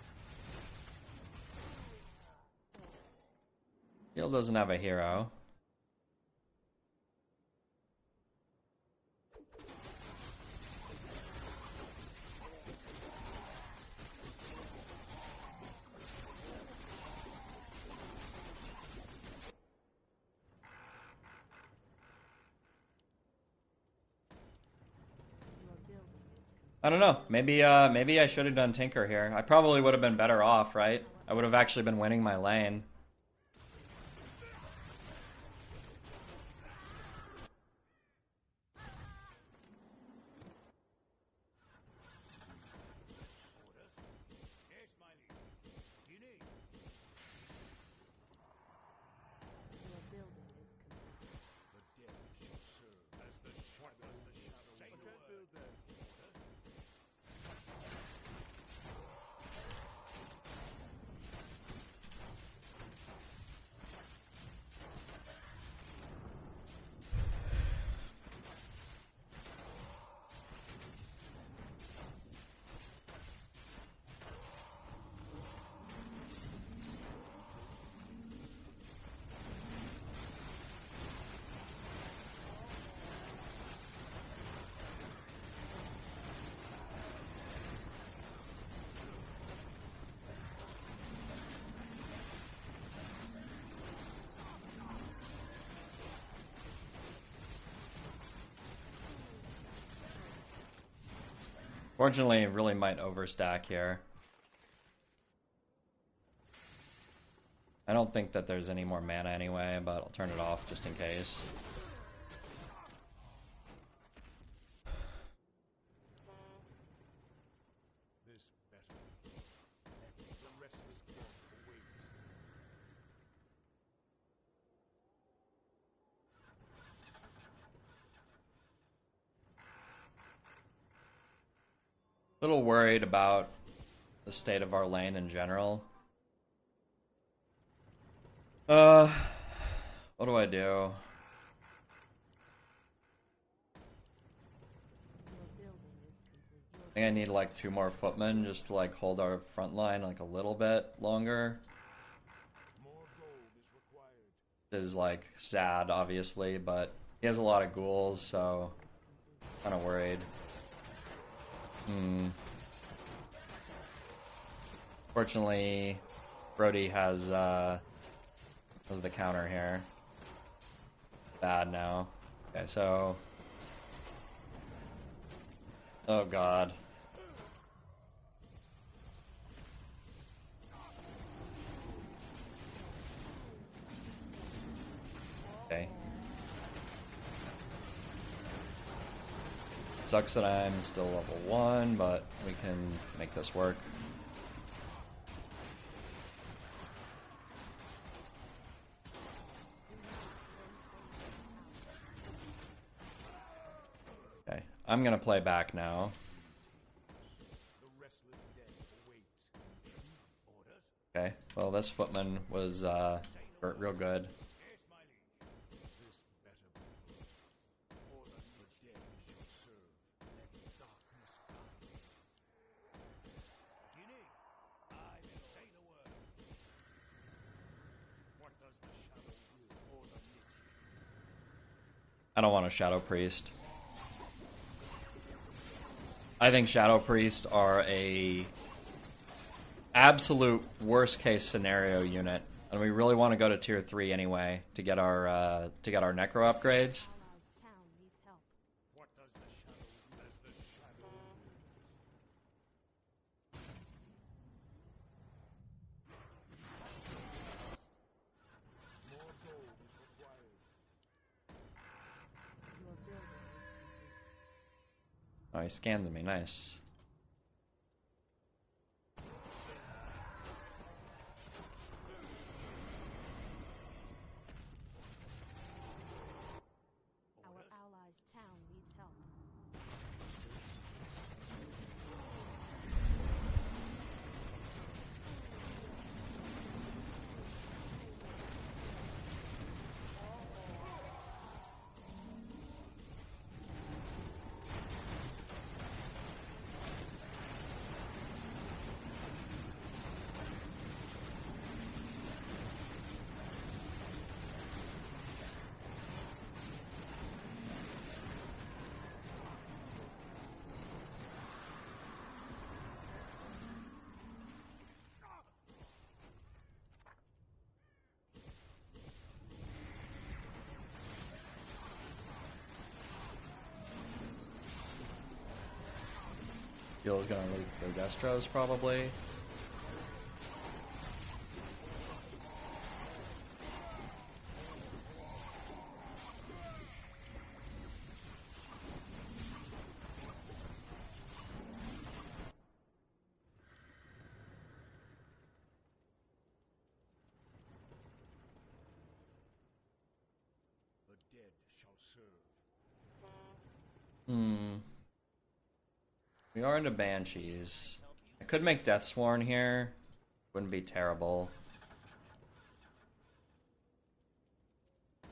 Field doesn't have a hero. Your building is complete. I don't know. Maybe I should have done Tinker here. I probably would have been better off, right? I would have actually been winning my lane. Yes, my liege. You need. Your building is complete. The dead shall serve as the shadow. Say no word. Build there. Orders. Fortunately, it really might overstack here. I don't think that there's any more mana anyway, but I'll turn it off just in case. This better. The restless dead await. Little worried about the state of our lane in general. What do I do? Your building is complete. I think I need like 2 more footmen just to like hold our front line like a little bit longer. More gold is required. This is like sad, obviously, but he has a lot of ghouls, so kind of worried. Fortunately, Brody has the counter here. Bad now. Okay, so... Oh god. Okay. Sucks that I'm still level 1, but we can make this work. Okay, I'm gonna play back now. The restless dead await. Orders. Okay, well this footman was real good. Yes, my liege. This better be. Order the dead shall serve. Let darkness guide. You need. I will say the word. What does the shadow will? Order needs. I don't want a Shadow Priest. I think Shadow Priest are a absolute worst case scenario unit, and we really want to go to tier 3 anyway to get our necro upgrades. Allies' town needs help. What does the shadow will? As the shadow will. More gold is required. Your building is complete. Oh, he scans me, nice. Our allies' town needs help. Heel's gonna leak for Destros probably. The dead shall serve. We are into Banshees. I could make Deathsworn here. Wouldn't be terrible. I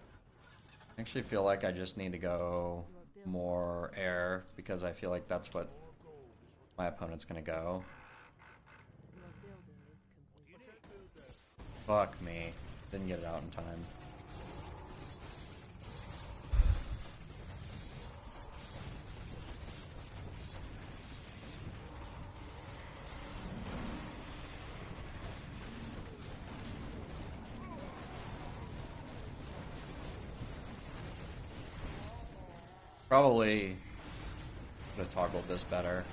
actually feel like I just need to go more air because I feel like that's what my opponent's gonna go. Your building is complete. Fuck me. Didn't get it out in time. Probably could have toggled this better.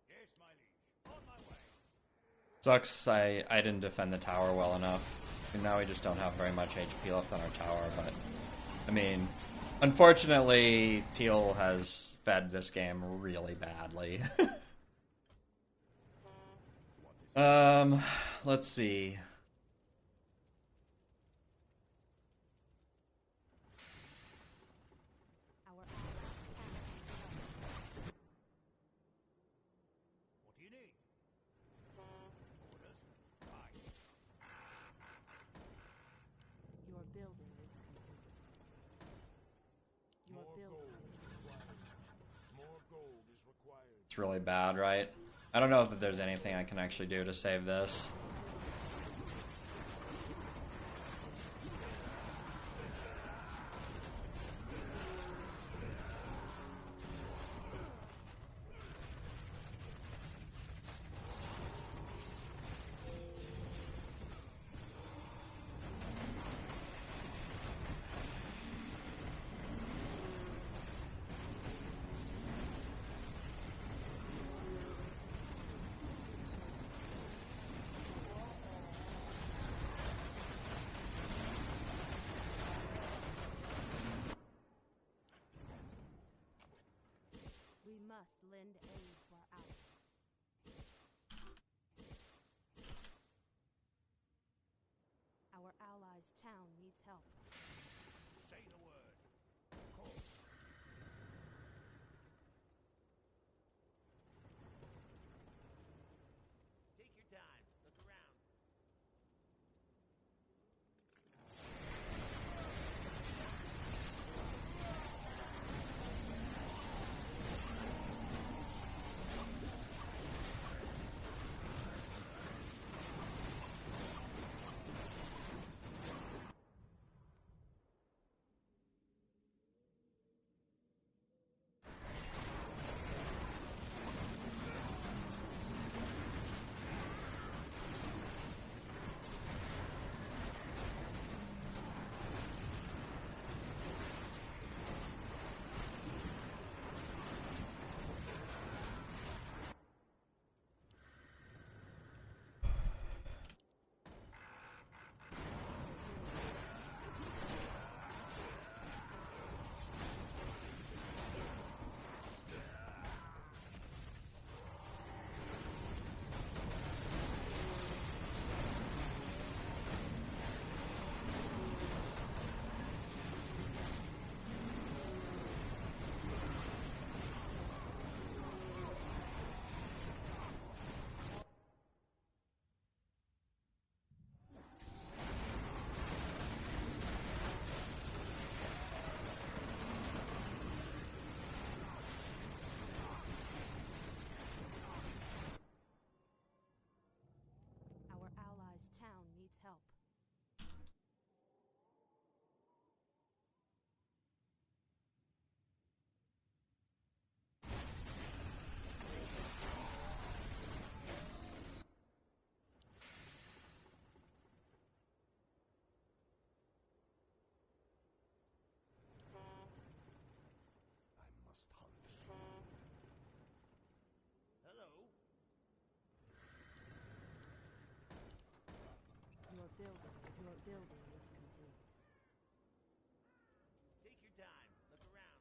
Yes, my liege. On my way. Sucks I didn't defend the tower well enough. And now we just don't have very much HP left on our tower, but I mean, unfortunately, Teal has fed this game really badly. Let's see. Our allies' town. What do you need? Orders? Right. Your building is complete. Your More building gold is is required. More gold is required. It's really bad, right? I don't know if there's anything I can actually do to save this. We must lend aid to our allies. Our allies' town needs help. Say the word. Of course. Take your time. Look around. building is complete. Take your time. Look around.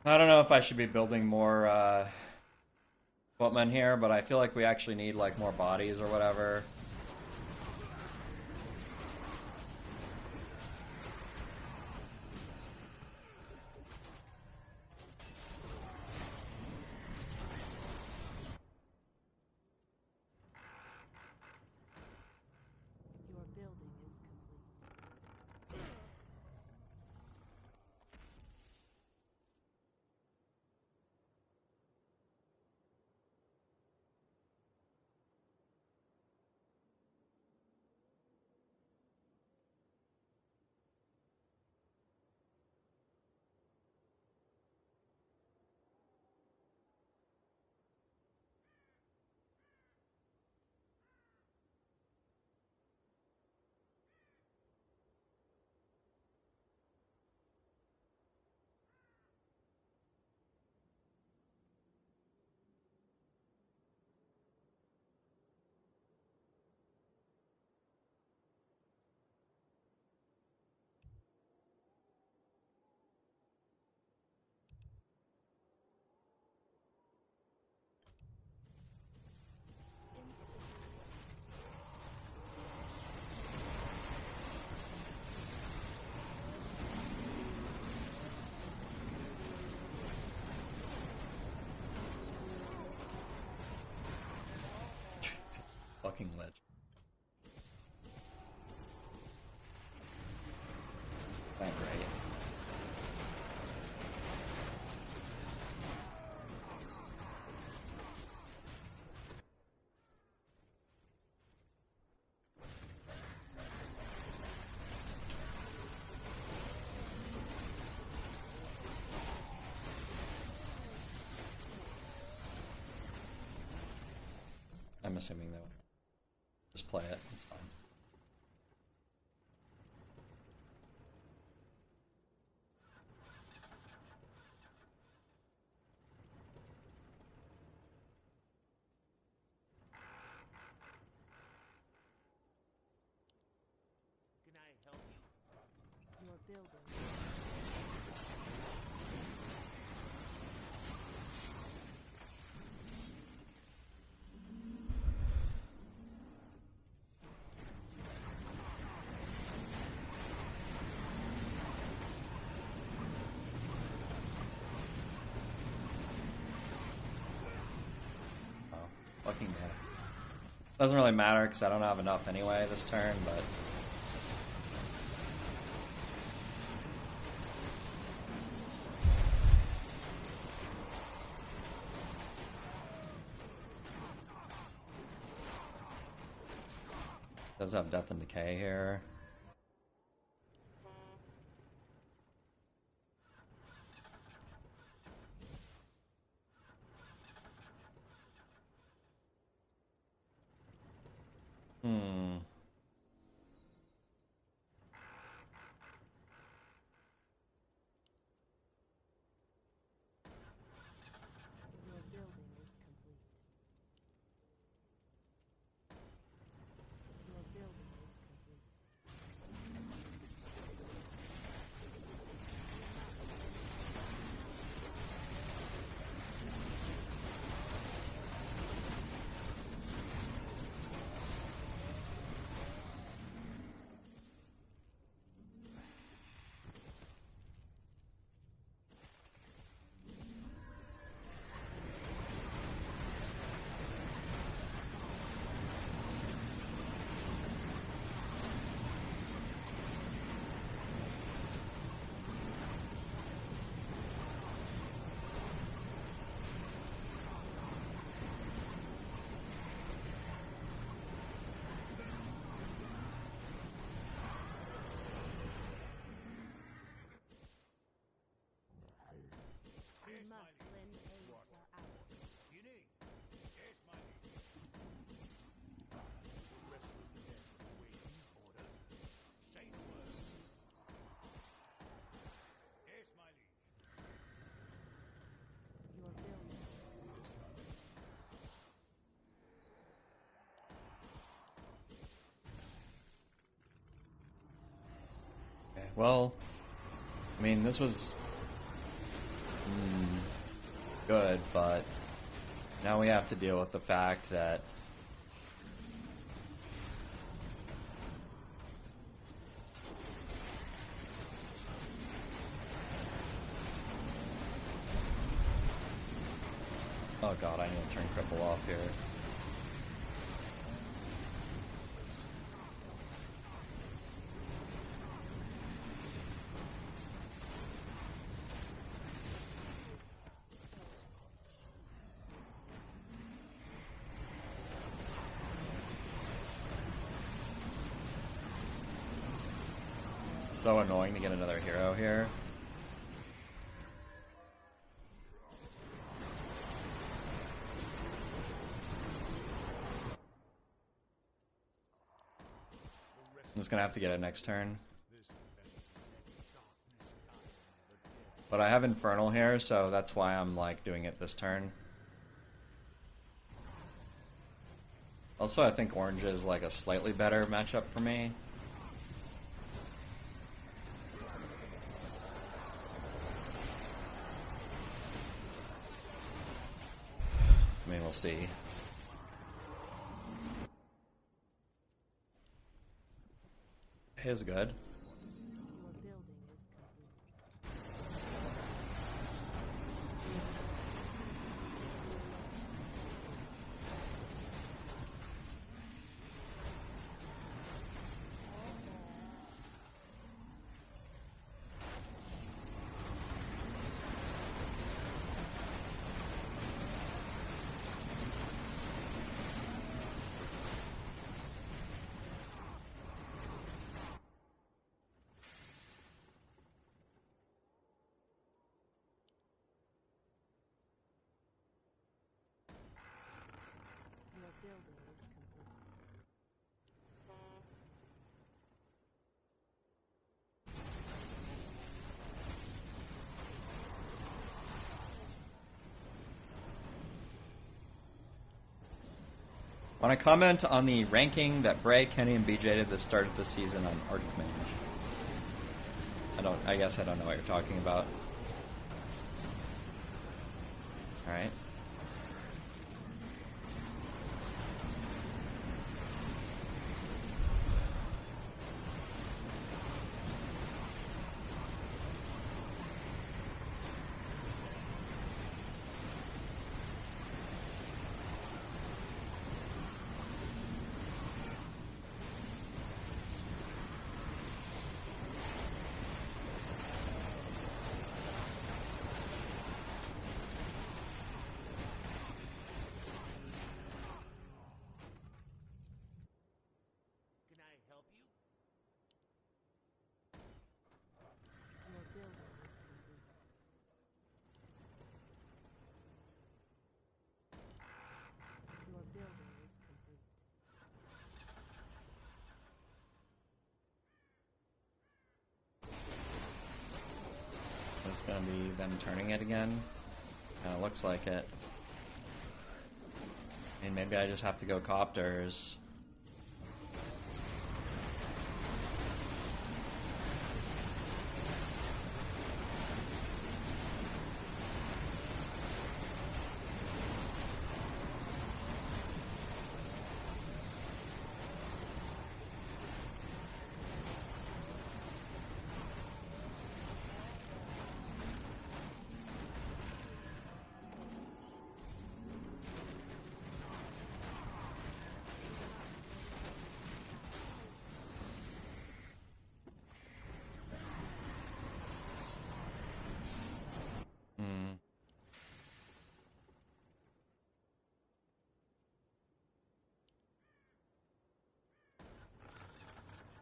I don't know if I should be building more footmen here, but I feel like we actually need like more bodies or whatever. Your building is complete. Fucking ledge. Not right. I'm assuming they'll just play it. It's fine. Can I help you? Your building. Oh, fucking man. Doesn't really matter because I don't have enough anyway this turn, but. Does have Death and Decay here. Hmm. Your building is complete. Your building is complete. You must lend aid to our allies. You need? Yes, my liege. The rest of the dead awaiting orders. Say the word. Yes, my liege. Your building is complete. Well, I mean, this was good, but now we have to deal with the fact that oh god, I need to turn cripple off here. So annoying to get another hero here. I'm just gonna have to get it next turn. But I have Infernal here, so that's why I'm like doing it this turn. Also, I think orange is like a slightly better matchup for me. I mean, we'll see. Is good. Your building is complete. Your building is complete. Want to comment on the ranking that Bray, Kenny, and BJ did at the start of the season on Arcmage? I guess I don't know what you're talking about. Alright. Can I help you? Your building is complete. Your building is complete. It's gonna be them turning it again. Kinda looks like it. I mean, maybe I just have to go copters.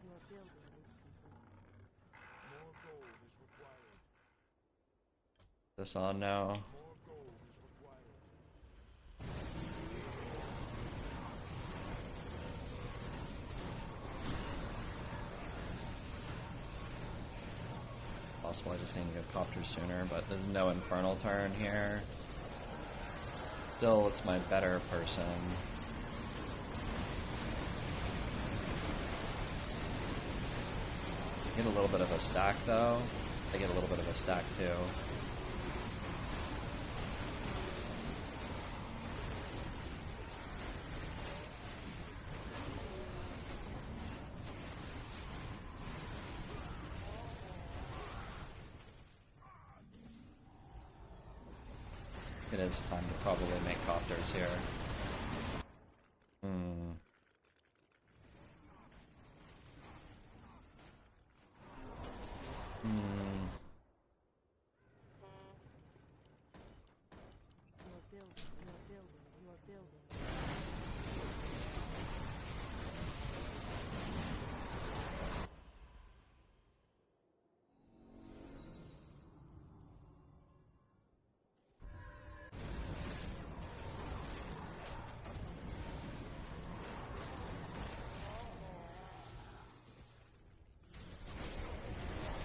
Your building is complete. More gold is required. This on now. More gold is required. Possible I just need to get copters sooner, but there's no infernal turn here. Still, it's my better person. Get a little bit of a stack though. They get a little bit of a stack too. It is time to probably make copters here. Your building.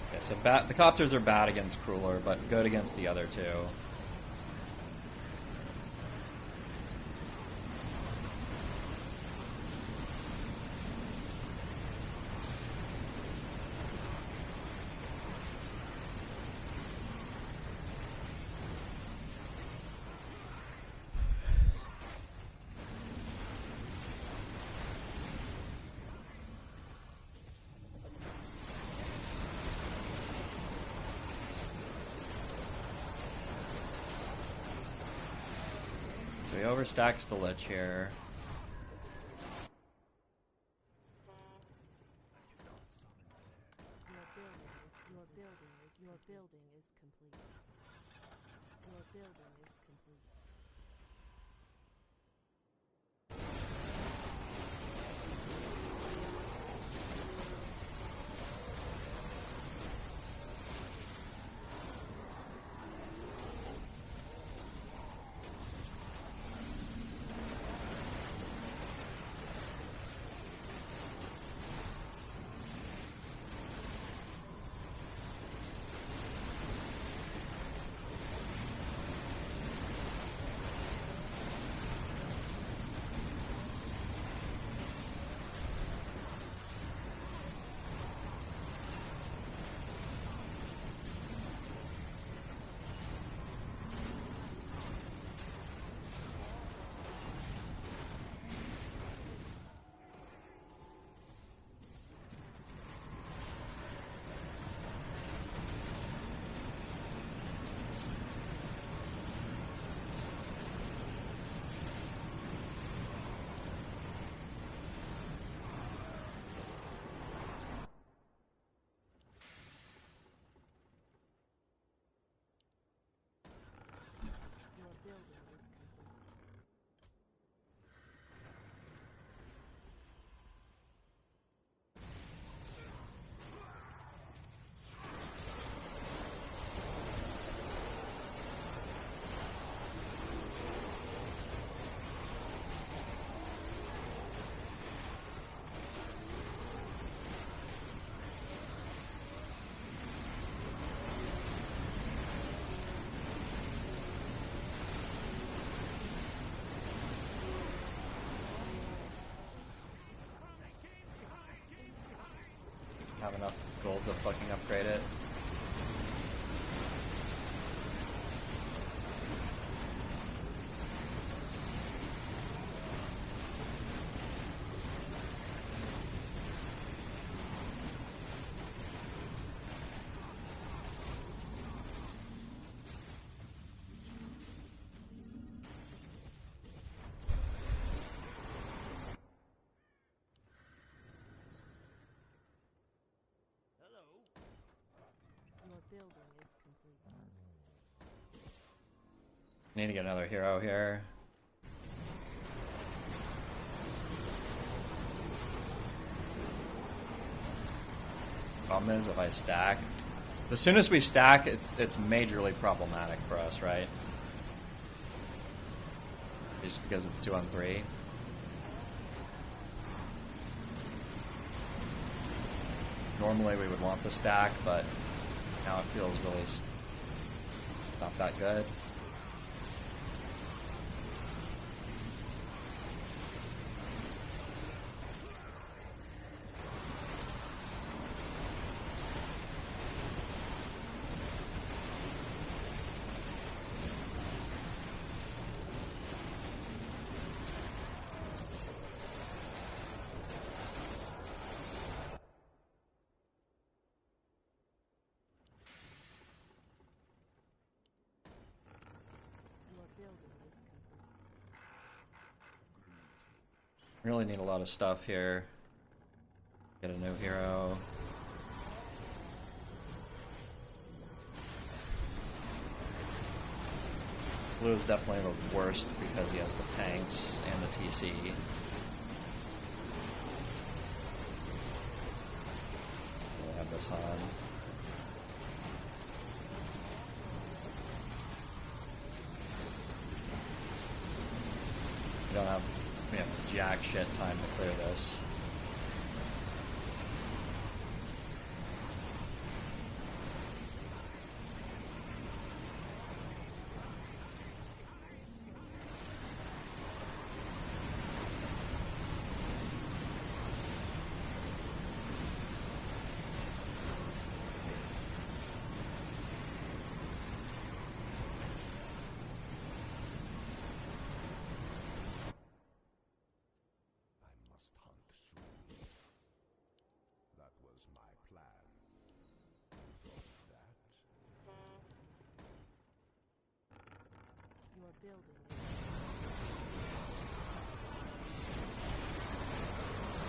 Okay, so the copters are bad against Crueler, but good against the other two. So he overstacks the Lich here. Your building is complete. Your building is complete. Your building is complete. Have enough gold to fucking upgrade it. Your building is complete. Need to get another hero here. Problem is, if I stack, the soonest we stack, it's majorly problematic for us, right? Just because it's 2-on-3. Normally we would want the stack, but now it feels really not that good. Really need a lot of stuff here. Get a new hero. Blue is definitely the worst because he has the tanks and the TC. We'll have this on. We have jack shit time to clear this.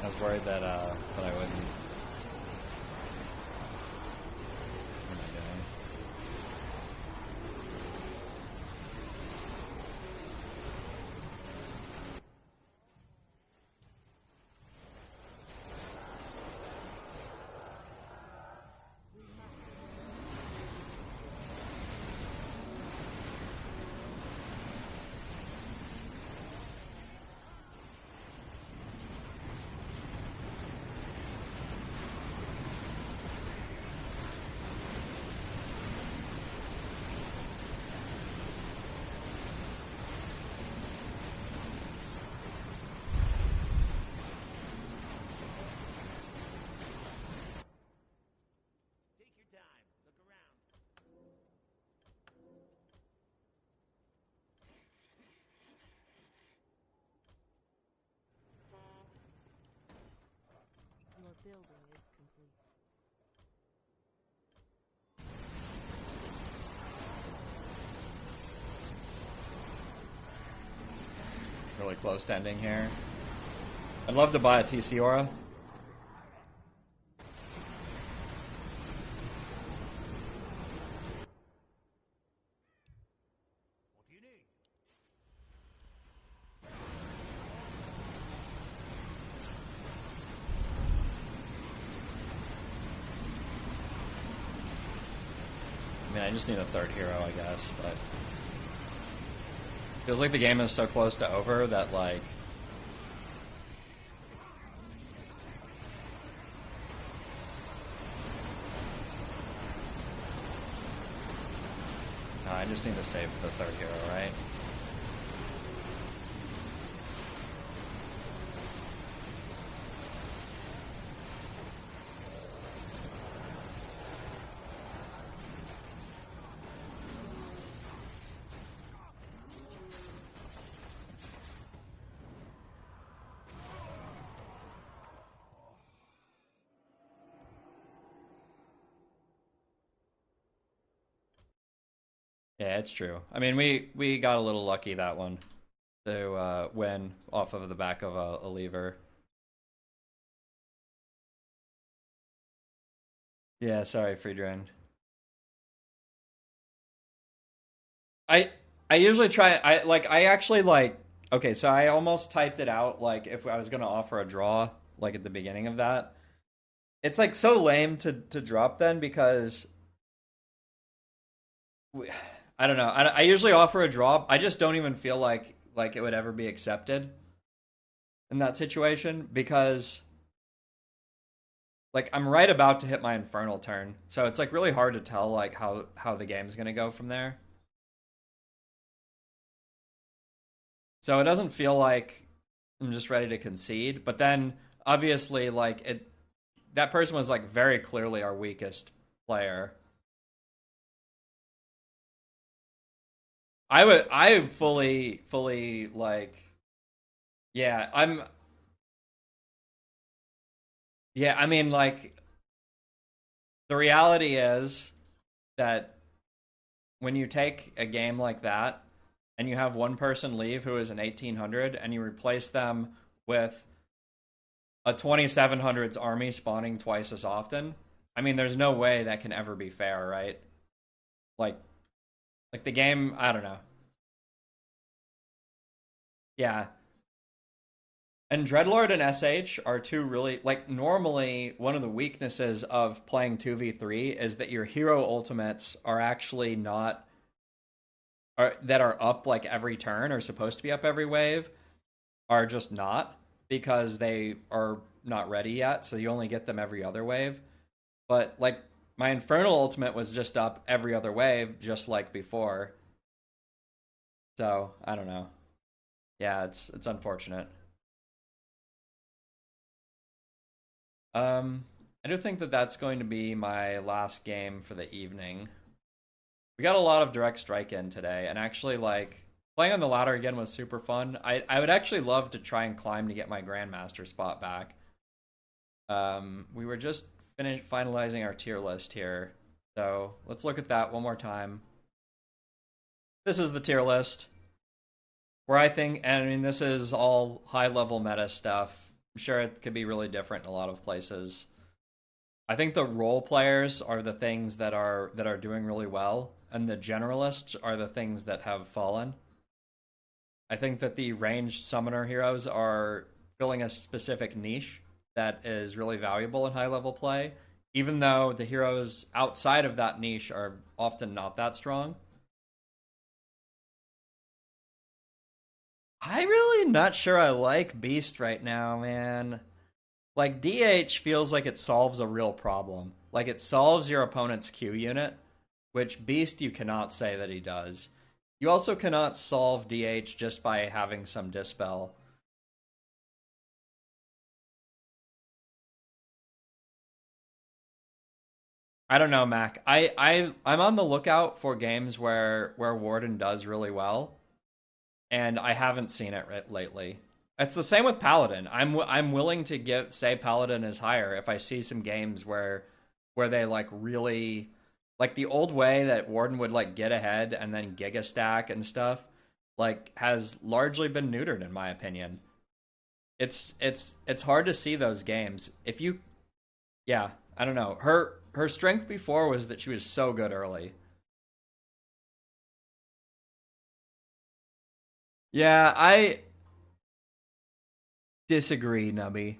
I was worried that I wouldn't. What am I doing? Your building is complete. Really close to ending here. I'd love to buy a TC aura. What do you need? I mean, I just need a third hero, I guess, but feels like the game is so close to over that, like, no, I just need to save the third hero, right? Yeah, it's true. I mean, we got a little lucky that one to win off of the back of a lever. Yeah, sorry, Friedrich. I I usually try. I actually like. Okay, so I almost typed it out like if I was gonna offer a draw like at the beginning of that. It's like so lame to drop then because we, I don't know. I usually offer a draw. I just don't even feel like it would ever be accepted in that situation because like I'm right about to hit my infernal turn, so it's like really hard to tell like how the game's gonna go from there. So it doesn't feel like I'm just ready to concede, but then obviously like it that person was like very clearly our weakest player. I fully like yeah, I mean like the reality is that when you take a game like that and you have one person leave who is an 1800 and you replace them with a 2700s army spawning twice as often. I mean, there's no way that can ever be fair, right? Like, like the game, I don't know. Yeah. And Dreadlord and SH are two really, like, normally one of the weaknesses of playing 2v3 is that your hero ultimates are actually not, that are up like every turn or supposed to be up every wave, are just not because they are not ready yet, so you only get them every other wave. But like my Infernal ultimate was just up every other wave, just like before. So I don't know. Yeah, it's unfortunate. Um, I do think that that's going to be my last game for the evening. We got a lot of direct strike in today, and actually, like playing on the ladder again was super fun. I would actually love to try and climb to get my Grandmaster spot back. We were just finalizing our tier list here, so let's look at that one more time. This is the tier list where I think, and I mean, this is all high level meta stuff. I'm sure it could be really different in a lot of places. I think the role players are the things that are doing really well, and the generalists are the things that have fallen. I think that the ranged summoner heroes are filling a specific niche that is really valuable in high level play, even though the heroes outside of that niche are often not that strong. I really not sure I like Beast right now, man. Like DH feels like it solves a real problem. Like it solves your opponent's Q unit, which Beast you cannot say that he does. You also cannot solve DH just by having some dispel. I don't know, Mac. I'm on the lookout for games where Warden does really well, and I haven't seen it lately. It's the same with Paladin. I'm willing to say Paladin is higher if I see some games where they like really like the old way that Warden would like get ahead and then Giga stack and stuff like has largely been neutered in my opinion. It's hard to see those games. If you yeah, I don't know. Her strength before was that she was so good early. Yeah, I disagree, Nubby.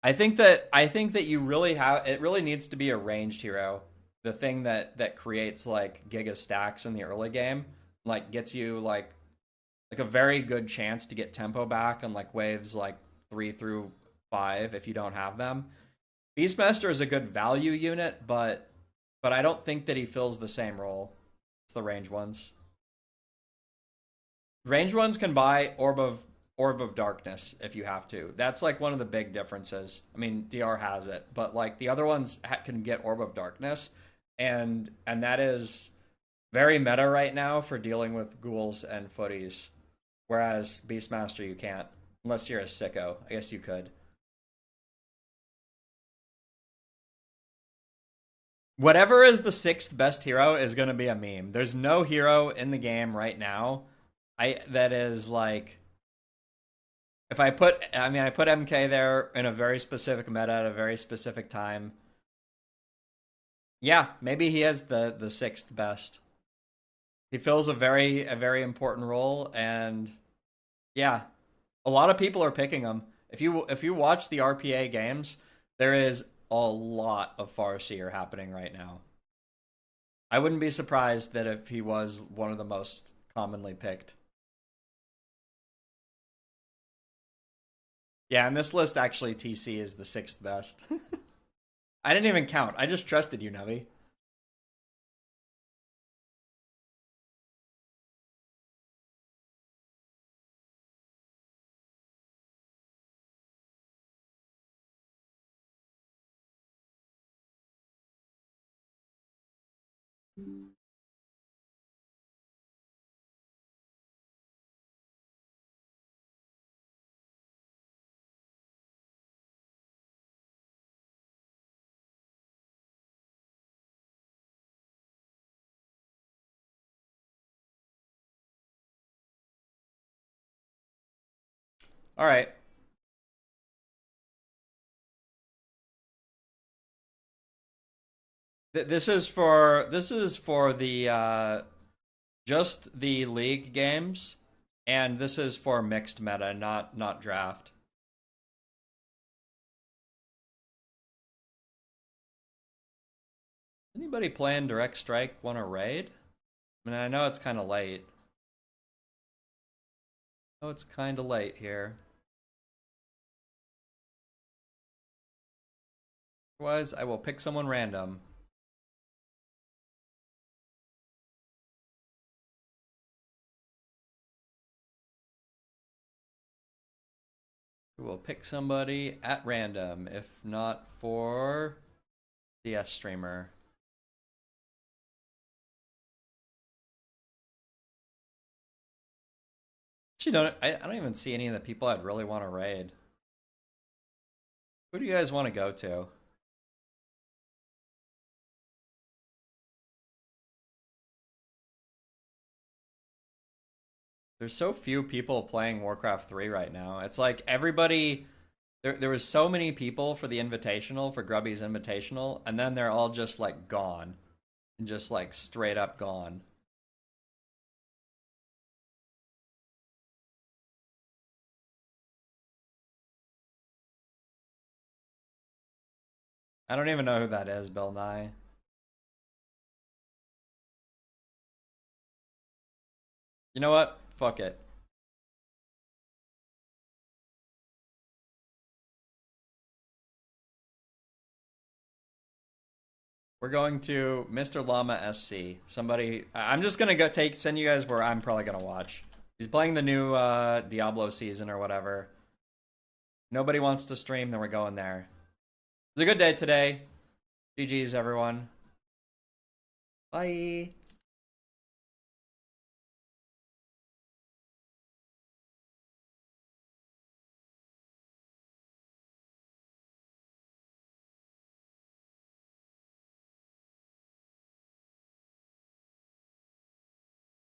I think that you really have it really needs to be a ranged hero. The thing that creates like giga stacks in the early game, like gets you like a very good chance to get tempo back on like waves like 3 through 5 if you don't have them. Beastmaster is a good value unit, but I don't think that he fills the same role. It's the range ones. Range ones can buy Orb of Darkness if you have to. That's like one of the big differences. I mean, DR has it, but like the other ones can get Orb of Darkness, and that is very meta right now for dealing with ghouls and footies. Whereas Beastmaster you can't unless you're a sicko. I guess you could. Whatever is the sixth best hero is going to be a meme. There's no hero in the game right now I that is like if I put MK there in a very specific meta at a very specific time. Yeah, maybe he is the sixth best. He fills a very important role, and yeah, a lot of people are picking him. If you watch the RPA games, there is a lot of Farseer happening right now. I wouldn't be surprised that if he was one of the most commonly picked. Yeah, and this list actually TC is the sixth best. I didn't even count. I just trusted you, Navi. All right. This is for the just the league games, and this is for mixed meta, not draft. Anybody playing Direct Strike want to raid? I mean, I know it's kind of late. Oh, it's kind of late here. Otherwise, I will pick someone random. We'll pick somebody at random, if not for DS streamer. Actually, I don't even see any of the people I'd really want to raid. Who do you guys want to go to? There's so few people playing Warcraft 3 right now. It's like everybody there was so many people for the invitational, for Grubby's invitational, and then they're all just like gone. And just like straight up gone. I don't even know who that is, Bill Nye. You know what? Fuck it. We're going to Mr. Llama SC. Somebody, I'm just gonna send you guys where I'm probably gonna watch. He's playing the new Diablo season or whatever. Nobody wants to stream, then we're going there. It's a good day today. GG's everyone. Bye.